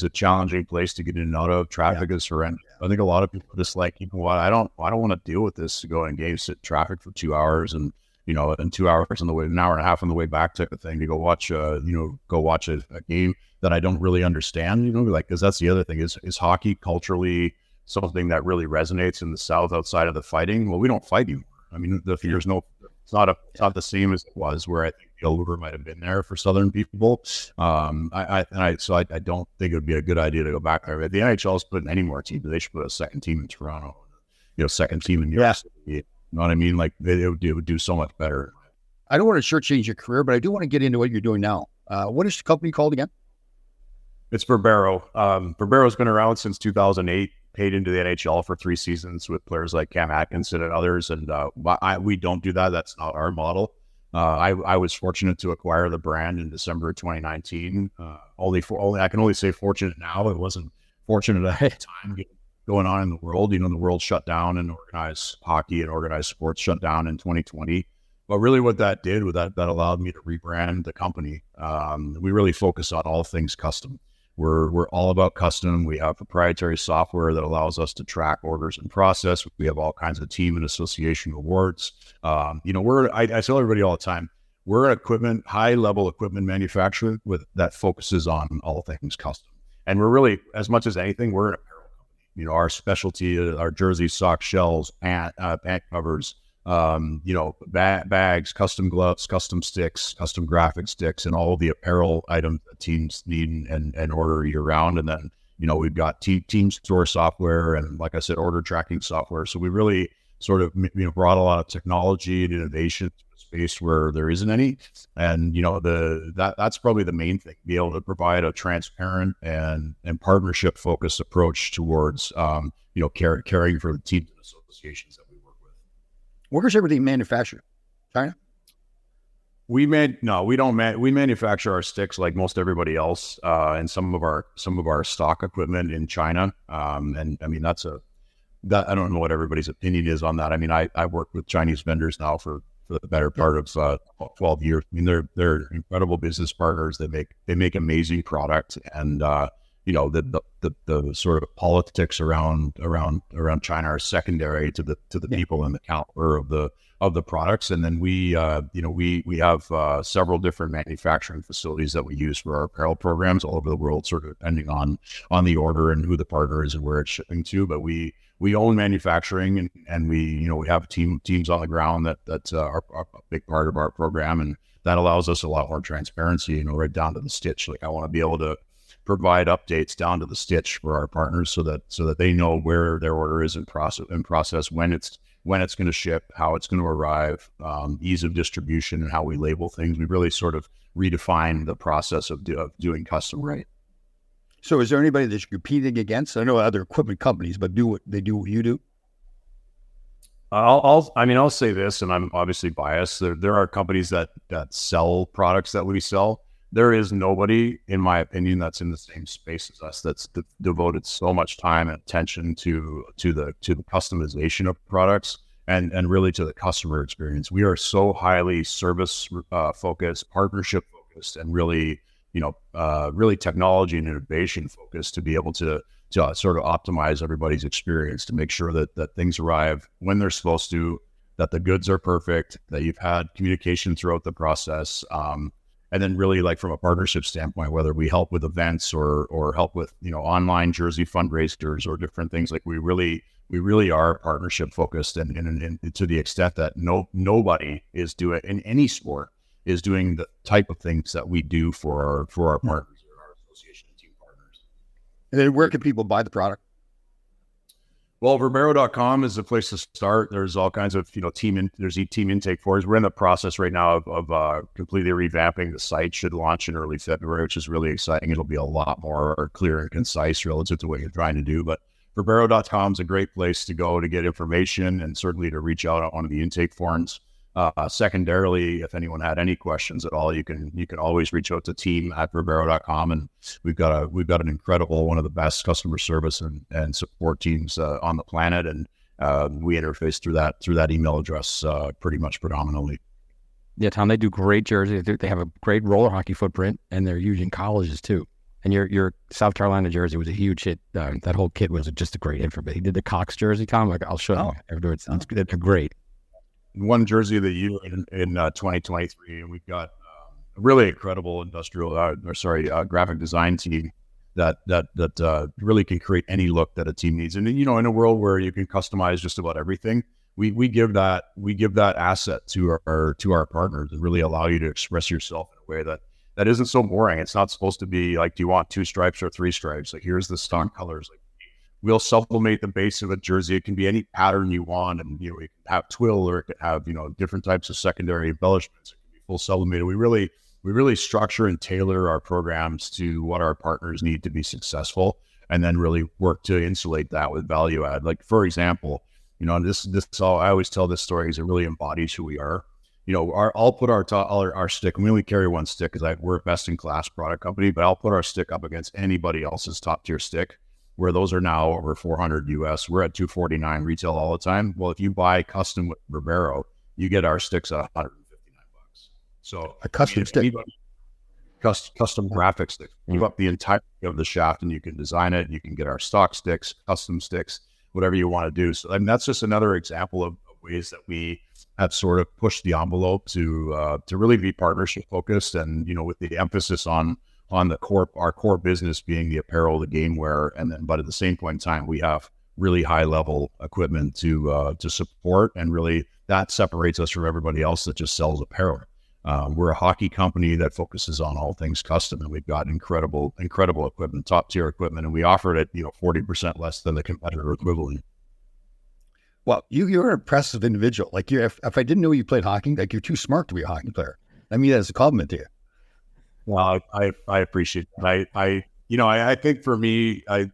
a challenging place to get in and out of. Traffic is horrendous. I think a lot of people are just like, I don't want to deal with this, to go and sit traffic for 2 hours, and and 2 hours on the way, an hour and a half on the way back, type of thing, to go watch a game that I don't really understand, because that's the other thing is hockey culturally something that really resonates in the South outside of the fighting. Well, we don't fight anymore. I mean, it's not the same as it was, where I think the allure might have been there for Southern people. I don't think it would be a good idea to go back there. If the NHL's putting any more teams, they should put a second team in Toronto, second team in New York City. You know what I mean? Like, it would do so much better. I don't want to shortchange your career, but I do want to get into what you're doing now. What is the company called again? It's Verbero. Verbero's been around since 2008, paid into the NHL for 3 seasons with players like Cam Atkinson and others. And we don't do that. That's not our model. I was fortunate to acquire the brand in December of 2019. I can only say fortunate now. It wasn't fortunate at the time going on in the world. The world shut down, and organized hockey and organized sports shut down in 2020. But really what that did was that allowed me to rebrand the company. We really focus on all things custom. We're all about custom. We have proprietary software that allows us to track orders and process. We have all kinds of team and association awards. I tell everybody all the time, we're an high level equipment manufacturer that focuses on all things custom. And we're really, as much as anything, we're an apparel company. Our specialty, our jerseys, socks, shells, pant covers, bags, custom gloves, custom sticks, custom graphic sticks, and all the apparel items that teams need and order year round. And then, we've got team store software and, like I said, order tracking software. So we really sort of, brought a lot of technology and innovation to a space where there isn't any. And, that's probably the main thing, be able to provide a transparent and partnership focused approach towards, caring for the teams and associations that we work with. Where's everything manufactured? China? We manufacture our sticks like most everybody else, and some of our stock equipment in China. And I mean, I don't know what everybody's opinion is on that. I mean, I worked with Chinese vendors now for the better part of 12 years. I mean, they're incredible business partners. They make amazing product, and the sort of politics around China are secondary to the people and the caliber of the products. And then we have several different manufacturing facilities that we use for our apparel programs all over the world, sort of depending on the order and who the partner is and where it's shipping to. But we own manufacturing, and we have teams on the ground that are a big part of our program, and that allows us a lot more transparency, right down to the stitch. Like, I want to be able to provide updates down to the stitch for our partners so that they know where their order is in process, when it's going to ship, how it's going to arrive, ease of distribution, and how we label things. We really sort of redefine the process of doing custom right. So is there anybody that you're competing against? I know other equipment companies, but do what you do? I'll say this, and I'm obviously biased. There are companies that sell products that we sell. There is nobody, in my opinion, that's in the same space as us that's devoted so much time and attention to the customization of products and really to the customer experience. We are so highly service focused, partnership focused, and really technology and innovation focused to be able to sort of optimize everybody's experience, to make sure that things arrive when they're supposed to, that the goods are perfect, that you've had communication throughout the process. And then really, like, from a partnership standpoint, whether we help with events or help with, online jersey fundraisers or different things, like we really are partnership focused, and to the extent that nobody is doing in any sport is doing the type of things that we do for our partners, or our association and team partners. And then where can people buy the product? Well, Verbero.com is the place to start. There's all kinds of, team intake forms. We're in the process right now of completely revamping the site. Should launch in early February, which is really exciting. It'll be a lot more clear and concise relative to what you're trying to do. But Verbero.com is a great place to go to get information, and certainly to reach out on one of the intake forms. Secondarily, if anyone had any questions at all, you can always reach out to team@Verbero.com, and we've got an incredible, one of the best customer service and support teams on the planet, and we interface through that email address pretty much predominantly. Yeah, Tom, they do great jerseys. They have a great roller hockey footprint, and they're huge in colleges too. And your South Carolina jersey was a huge hit. That whole kit was just a great info. He did the Cox jersey, Tom. Like, I'll show you afterwards. They're great. One jersey of the year in 2023, and we've got a really incredible graphic design team that really can create any look that a team needs. And in a world where you can customize just about everything, we give that asset to our partners and really allow you to express yourself in a way that isn't so boring. It's not supposed to be like, do you want 2 stripes or 3 stripes? Like, here's the stock colors. Like, we'll sublimate the base of a jersey. It can be any pattern you want, and it can have twill, or it could have different types of secondary embellishments. It can be full sublimated. We really structure and tailor our programs to what our partners need to be successful, and then really work to insulate that with value add. Like, for example, this all, I always tell this story because it really embodies who we are. I'll put our stick, and we only carry one stick because we're a best in class product company, but I'll put our stick up against anybody else's top tier stick, where those are now over $400 US. We're at $249 retail all the time. Well, if you buy custom with Verbero, you get our sticks at $159. So a custom stick, custom graphic stick. Give up the entirety of the shaft, and you can design it. You can get our stock sticks, custom sticks, whatever you want to do. So that's just another example of ways that we have sort of pushed the envelope to really be partnership focused, and with the emphasis on the our core business being the apparel, the game wear, but at the same point in time, we have really high level equipment to support, and really that separates us from everybody else that just sells apparel. We're a hockey company that focuses on all things custom, and we've got incredible equipment, top tier equipment, and we offer it at 40% less than the competitor equivalent. Well, you're an impressive individual. Like if I didn't know you played hockey, like you're too smart to be a hockey player. I mean that as a compliment to you. Well, I appreciate it. I think for me, I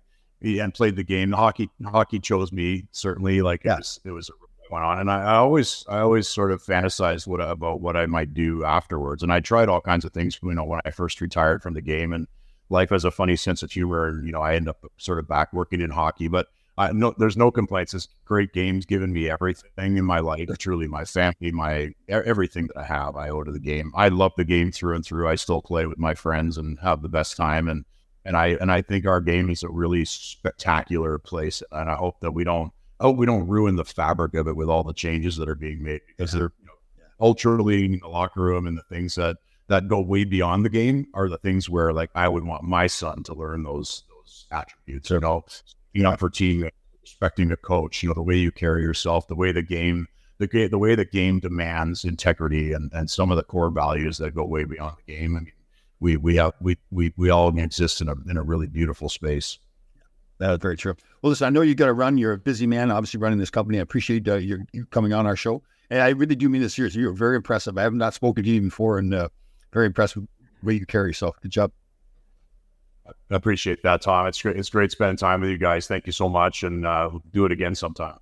played the game. Hockey chose me, certainly. Like it was went on, and I always sort of fantasized about what I might do afterwards, and I tried all kinds of things. When I first retired from the game, and life has a funny sense of humor, and I end up sort of back working in hockey, but there's no complaints. This great game's given me everything in my life. Truly, my family, everything that I have, I owe to the game. I love the game through and through. I still play with my friends and have the best time, and I think our game is a really spectacular place, and I hope that we don't ruin the fabric of it with all the changes that are being made, because they're culturally in the locker room, and the things that go way beyond the game are the things where, like, I would want my son to learn those attributes. Being up for team, respecting the coach, the way you carry yourself, the way the game demands integrity, and some of the core values that go way beyond the game. I mean, we all exist in a really beautiful space. That is very true. Well, listen, I know you got to run. You're a busy man, obviously running this company. I appreciate you coming on our show, and I really do mean this seriously. You're very impressive. I have not spoken to you before, and very impressed with the way you carry yourself. Good job. I appreciate that, Tom. It's great spending time with you guys. Thank you so much, and do it again sometime.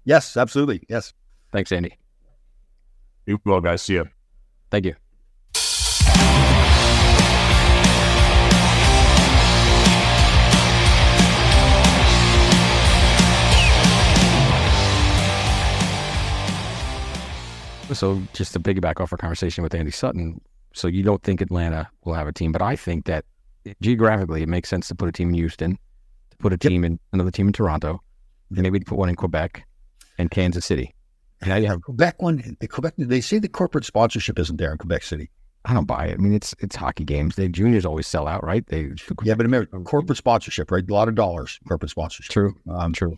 Yes, absolutely. Yes. Thanks, Andy. You well, guys. See you. Thank you. So just to piggyback off our conversation with Andy Sutton, so you don't think Atlanta will have a team, but I think that geographically it makes sense to put a team in Houston, to put a team in another team in Toronto, and maybe to put one in Quebec and Kansas City. And now you have Quebec they say the corporate sponsorship isn't there in Quebec City. I don't buy it. I mean, it's hockey games. The juniors always sell out, right? But American corporate sponsorship, right? A lot of dollars, corporate sponsorship. True. True.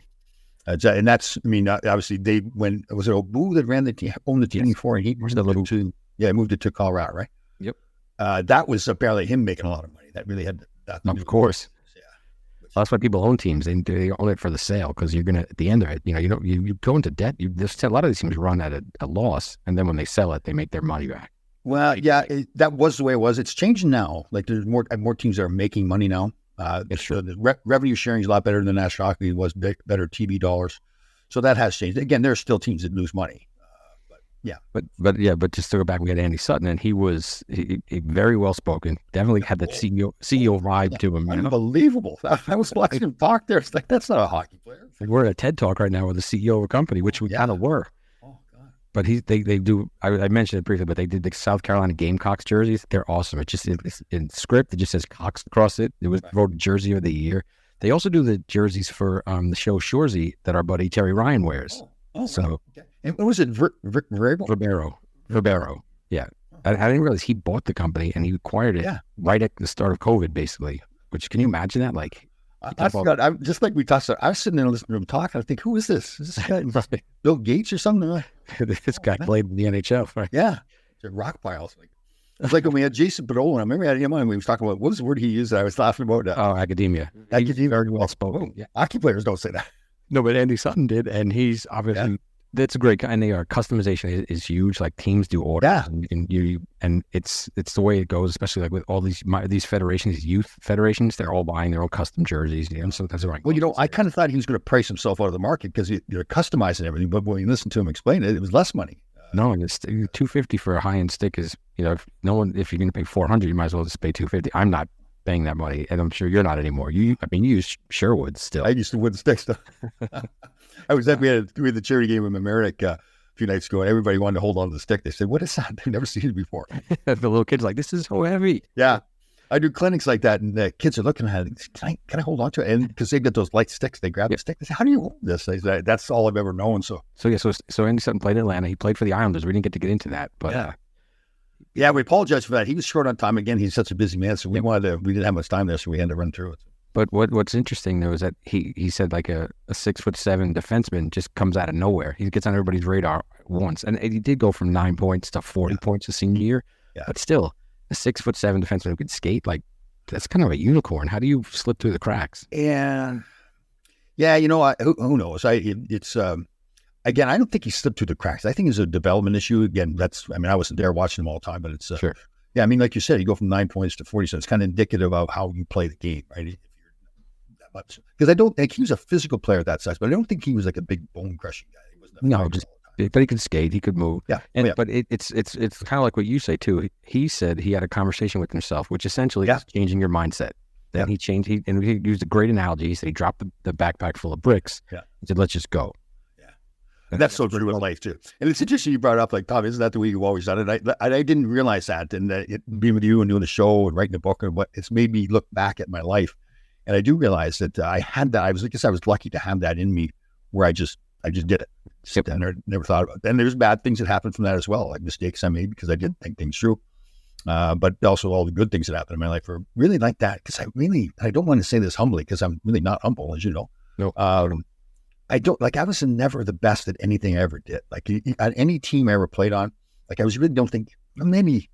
And that's, I mean, obviously was it Obu that ran the team, owned the team before, and he moved it to Colorado, right? Yep. That was apparently him making a lot of money. That really had that. Of course. Yeah. Well, that's why people own teams. They own it for the sale, because you're gonna, at the end of it, you go into debt. There's a lot of these teams run at a loss, and then when they sell it, they make their money back. Well, yeah, that was the way it was. It's changing now. Like there's more teams that are making money now. It's true. The revenue sharing is a lot better than National Hockey was, better TV dollars. So that has changed. Again, there are still teams that lose money. But just to go back, we had Andy Sutton, and he was very well spoken. Definitely had that CEO vibe to him. Unbelievable! I was watching him talk there. It's like, that's not a hockey player. Like, we're at a TED Talk right now with the CEO of a company, which we kind of were. Oh God! But they do. I mentioned it briefly, but they did the South Carolina Gamecocks jerseys. They're awesome. It's in script. It just says Cox across it. It was voted Jersey of the Year. They also do the jerseys for the show Shoresy that our buddy Terry Ryan wears. So. Okay. And what was it? Verbero. Yeah. I didn't realize he bought the company and he acquired it right at the start of COVID, basically. Which, can you imagine that? Like, I forgot. Just like we talked about, I was sitting there listening to him talk. I think, who is this? Is this guy Bill Gates or something? This guy played in the NHL, right? Yeah. Rock piles. It's like when we had Jason Padola. I remember I had him on. We was talking about, what was the word he used that I was laughing about? Academia. Academia. Very well spoken. Yeah. Hockey players don't say that. No, but Andy Sutton did, and he's obviously that's a great guy. And customization is huge. Like, teams do orders, and it's the way it goes. Especially like with all these federations, these youth federations, they're all buying their own custom jerseys. Sometimes they're like, well, I kind of thought he was going to price himself out of the market because they're customizing everything. But when you listen to him explain it, it was less money. No, and it's $250 for a high end stick is, if you're going to pay $400, you might as well just pay $250. I'm not paying that money, and I'm sure you're not anymore. You use Sherwood still. I used to wooden stick stuff. We had the charity game in Mamaroneck a few nights ago, and everybody wanted to hold on to the stick. They said, "What is that? They've never seen it before." The little kid's like, "This is so heavy." Yeah. I do clinics like that, and the kids are looking at it. Can I hold on to it? And because they've got those light sticks, they grab the stick. They say, "How do you hold this?" They say, "That's all I've ever known." So Andy Sutton played in Atlanta. He played for the Islanders. We didn't get into that, but yeah, we apologize for that. He was short on time again. He's such a busy man, so we didn't have much time there, so we had to run through it. But what's interesting though is that he said like a 6'7" defenseman just comes out of nowhere. He gets on everybody's radar once, and he did go from 9 points to 40 points the senior year. Yeah. But still, a 6'7" defenseman who could skate, like that's kind of a unicorn. How do you slip through the cracks? Yeah, you know, who knows? Again, I don't think he slipped through the cracks. I think it's a development issue. Again, I wasn't there watching him all the time, but it's sure. Yeah, I mean, like you said, you go from 9 points to 40, so it's kind of indicative of how you play the game, right? Because I don't think he was a physical player at that size, but I don't think he was like a big bone crushing guy. He wasn't but he could skate, he could move. Yeah. But it's kind of like what you say too. He said he had a conversation with himself, which essentially is changing your mindset. Then he used a great analogy. He said he dropped the backpack full of bricks. Yeah. He said, let's just go. Yeah. And that's so true in life too. And it's interesting you brought it up, like, Tom, isn't that the way you've always done it? I didn't realize that. And being with you and doing the show and writing the book and it's made me look back at my life. And I do realize that I had that. I was lucky to have that in me where I just did it. And I never thought about it. And there's bad things that happened from that as well, like mistakes I made because I didn't think things through. But also all the good things that happened in my life were really like that. Because I don't want to say this humbly because I'm really not humble, as you know. No. I was never the best at anything I ever did. Like at any team I ever played on, like I was really don't think, maybe.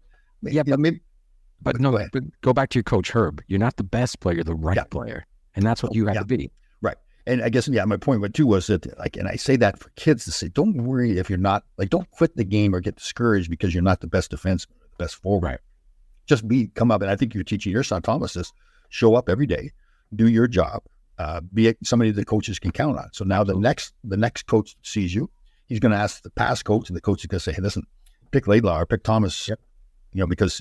But no, but go back to your coach, Herb. You're not the best player, you're the right player. And that's what you have to be. Right. And I guess, my point too was that, and I say that for kids to say, don't worry if you're not, don't quit the game or get discouraged because you're not the best defenseman or the best forward. Right. Just come up. And I think you're teaching your son, Thomas, this, show up every day, do your job, be somebody the coaches can count on. So now the next coach sees you, he's going to ask the past coach, and the coach is going to say, hey, listen, pick Laidlaw or pick Thomas. Yep. Because,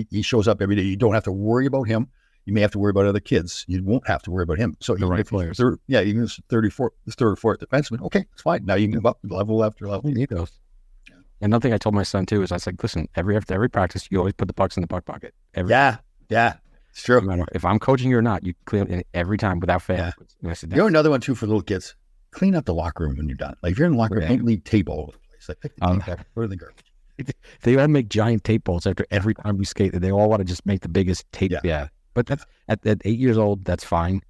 he shows up every day. You don't have to worry about him. You may have to worry about other kids. You won't have to worry about him. So the right players. Even if it's third or fourth defenseman, okay, it's fine. Now you can move up level after level. You need those. Yeah. And another thing I told my son too is I was like, listen, after every practice, you always put the pucks in the puck pocket. Yeah, it's true. No matter if I'm coaching you or not, you clean it every time without fail. Yeah. Another one too for little kids, clean up the locker room when you're done. Like if you're in the locker room, don't leave tape all over the place. Like pick the tape up, put it in the garbage. They all make giant tape balls after every time we skate. They all want to just make the biggest tape. Yeah. But that's at 8 years old, that's fine.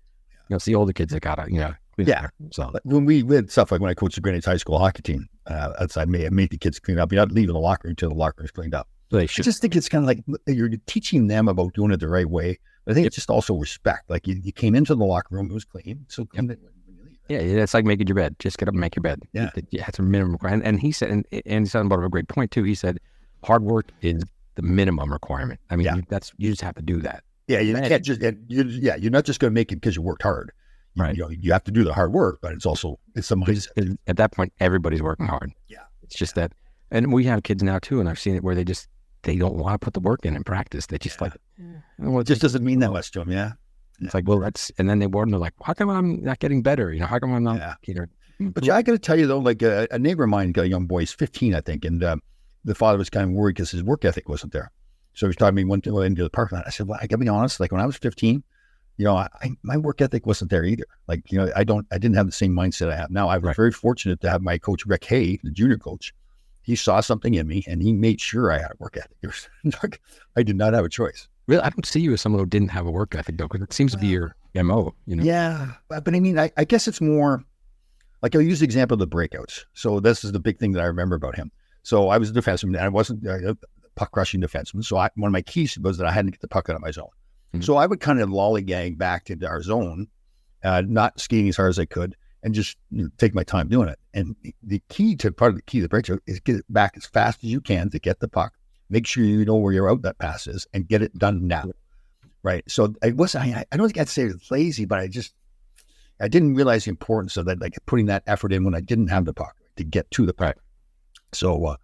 It's the older kids that gotta, clean up. So when we did stuff like when I coached the Greenwich High School hockey team, I made the kids clean up. You're not leaving the locker room until the locker room is cleaned up. So they should. I just think it's kind of like you're teaching them about doing it the right way. But I think it's just also respect. Like you came into the locker room, it was clean. So clean it when you leave. Yeah, it's like making your bed. Just get up and make your bed. Yeah. It's a minimum requirement. And he said, and Andy Sutton brought up a great point too. He said, hard work is the minimum requirement. I mean, you just have to do that. Yeah, you can't just. You're not just going to make it because you worked hard. Right. You have to do the hard work, but it's the mindset. At that point, everybody's working hard. Yeah, it's just that, and we have kids now too, and I've seen it where they don't want to put the work in practice. They just it just doesn't mean that much to them. Yeah, it's like, well, and then they're like, how come I'm not getting better? How come I'm not? Yeah. But I got to tell you though, like a neighbor of mine got a young boy. He's 15, I think, and the father was kind of worried because his work ethic wasn't there. So he was talking to me into the parking lot. I said, well, I got to be honest. Like when I was 15, my work ethic wasn't there either. Like, I didn't have the same mindset I have now. I was very fortunate to have my coach, Rick Hay, the junior coach. He saw something in me and he made sure I had a work ethic. I did not have a choice. Really? I don't see you as someone who didn't have a work ethic though, because it seems to be your MO, Yeah. But I mean, I guess it's more like I'll use the example of the breakouts. So this is the big thing that I remember about him. So I was a defenseman and I wasn't a puck crushing defenseman. So one of my keys was that I had to get the puck out of my zone. Mm-hmm. So I would kind of lollygag back into our zone, not skating as hard as I could, and just take my time doing it. And part of the key to the breakout is get it back as fast as you can to get the puck. Make sure you know where your out that pass is and get it done now. Right. So I don't think I'd say it's lazy, but I didn't realize the importance of that, like putting that effort in when I didn't have the puck to get to the puck. Right. So,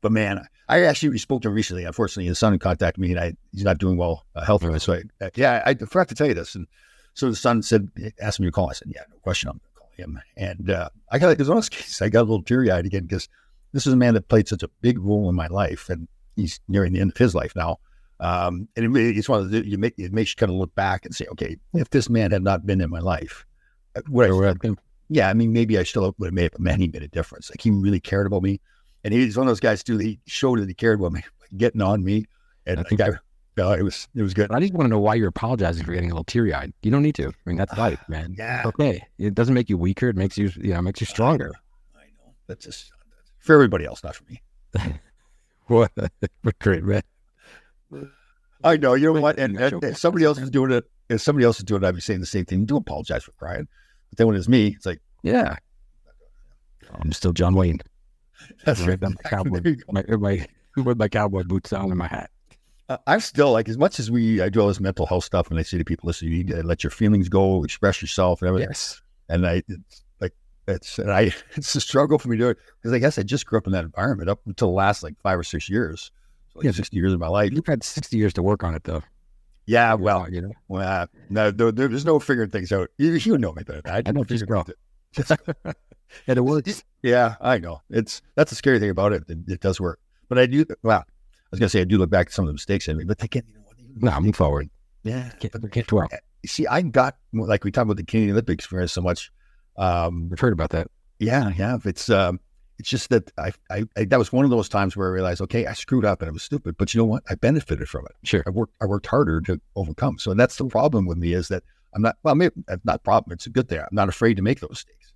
but man, I actually spoke to him recently. Unfortunately, his son contacted me and he's not doing well health-wise. So I forgot to tell you this. And so the son asked me to call. I said, yeah, no question. I'm going to call him. And it was one of those cases, I got a little teary-eyed again because this is a man that played such a big role in my life and he's nearing the end of his life now. And it's one of the, it makes you kind of look back and say, okay, if this man had not been in my life, yeah, I mean, maybe I still would have made a difference. Like, he really cared about me. And he's one of those guys too, that he showed that he cared about me, getting on me. And it was good. I just want to know why you're apologizing for getting a little teary-eyed. You don't need to. I mean, that's life, man. Yeah. It's okay. It doesn't make you weaker. It makes you, makes you stronger. I know. That's just for everybody else, not for me. What great, man. I know. You know what? And if somebody else is doing it, I'd be saying the same thing. Do apologize for crying. But then when it's me, it's like, yeah, I'm still John Wayne. That's right. With my cowboy boots on and my hat. I'm still, like, as much as I do all this mental health stuff, and I say to people, listen, you need to let your feelings go, express yourself, and everything. Yes. And it's a struggle for me to do it, because I guess I just grew up in that environment up until the last 5 or 6 years, 60 years of my life. You've had 60 years to work on it, though. Yeah, well, no, there's no figuring things out. You know me better than that. I know, just grow. And it works. Yeah, I know. That's the scary thing about it. It does work. But I do. Well, I was gonna say I do look back at some of the mistakes I made, but they can't. No, I'm forward. Yeah, can't dwell. See, I got, like, we talk about the Canadian Olympic experience so much. I've heard about that. Yeah. It's just that I that was one of those times where I realized, okay, I screwed up and it was stupid, but you know what? I benefited from it. Sure. I worked harder to overcome. So that's the problem with me, is that I'm not. Well, maybe that's not a problem. It's a good thing. I'm not afraid to make those mistakes.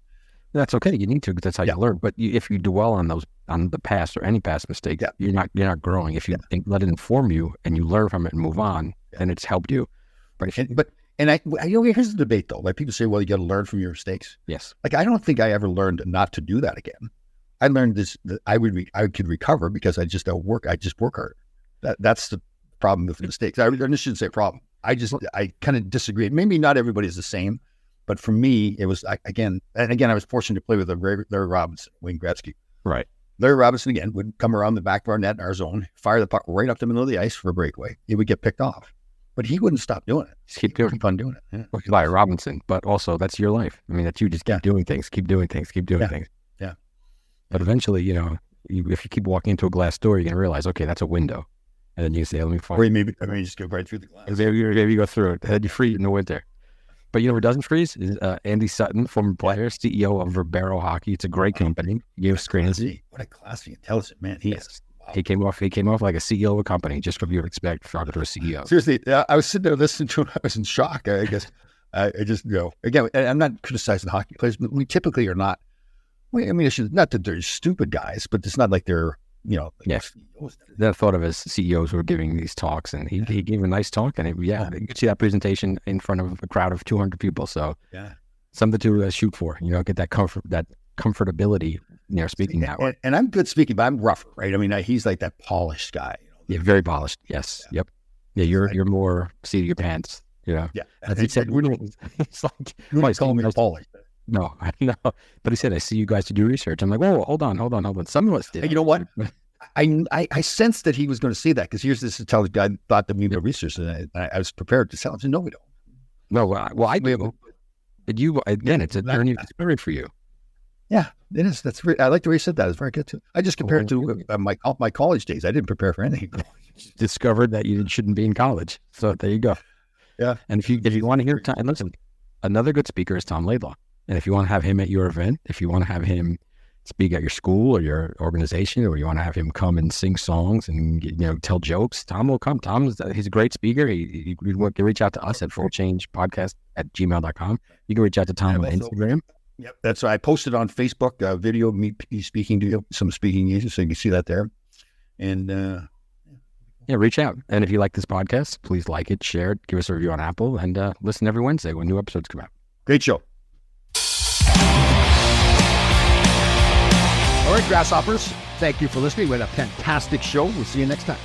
That's okay. You need to, because that's how you learn. But if you dwell on the past or any past mistake, you're not growing. If you let it inform you and you learn from it and move on, then it's helped you. But here's the debate though. Like, people say, well, you got to learn from your mistakes. Yes. Like, I don't think I ever learned not to do that again. I learned this, that I could recover because I just work harder. That's the problem with the mistakes. I shouldn't say problem. I kind of disagree. Maybe not everybody's the same, but for me, it was, I was fortunate to play with Larry Robinson, Wayne Gretzky. Right. Larry Robinson, again, would come around the back of our net in our zone, fire the puck right up the middle of the ice for a breakaway. It would get picked off. But he wouldn't stop doing it. Keep doing it. Yeah. Larry Robinson, but also that's your life. I mean, that you just keep doing things, keep doing things. Yeah. But eventually, if you keep walking into a glass door, you're going to realize, okay, that's a window. And then you say, let me find. Or maybe just go right through the glass. Maybe you go through it. And then you freeze in the winter. But who doesn't freeze is Andy Sutton, former player, CEO of Verbero Hockey. It's a great company. What a classy, intelligent man he is. Wow. He came off like a CEO of a company, just what you would expect for a CEO. Seriously, I was sitting there listening to him. I was in shock. I guess I just again. I'm not criticizing hockey players, but we typically are not. I mean, not that they're stupid guys, but it's not like they're CEOs. That thought of as CEOs who were giving these talks, and he gave a nice talk, and you could see that presentation in front of a crowd of 200 people. So something to shoot for. Get that comfortability. Speaking that way. And I'm good speaking, but I'm rougher, right? I mean, he's like that polished guy. Yeah, very polished. Yes. Yeah. Yep. Yeah, you're more seat of your pants. Yeah. As he said, it's like, you might call me polished. No, I know. But he said, I see you guys to do research. I'm like, whoa, hold on. Some of us did. And you know what? I sensed that he was going to say that, because here's this intelligent guy thought that we did research, and I was prepared to tell him. I said, no, we don't. No, well, I do. But you, again, it's a journey of experience for you. Yeah, it is. I like the way you said that. It's very good too. I just compared to my college days. I didn't prepare for anything. Discovered that you shouldn't be in college. So there you go. Yeah. And if you want to hear Tom, and listen, another good speaker is Tom Laidlaw. And if you want to have him at your event, if you want to have him speak at your school or your organization, or you want to have him come and sing songs and tell jokes, Tom will come. He's a great speaker. You can reach out to us at fullchangepodcast@gmail.com. You can reach out to Tom on Instagram. Yep, that's right. I posted on Facebook a video of me speaking to some speaking engagements, so you can see that there. And reach out. And if you like this podcast, please like it, share it, give us a review on Apple, and listen every Wednesday when new episodes come out. Great show. All right, Grasshoppers, thank you for listening. We had a fantastic show. We'll see you next time.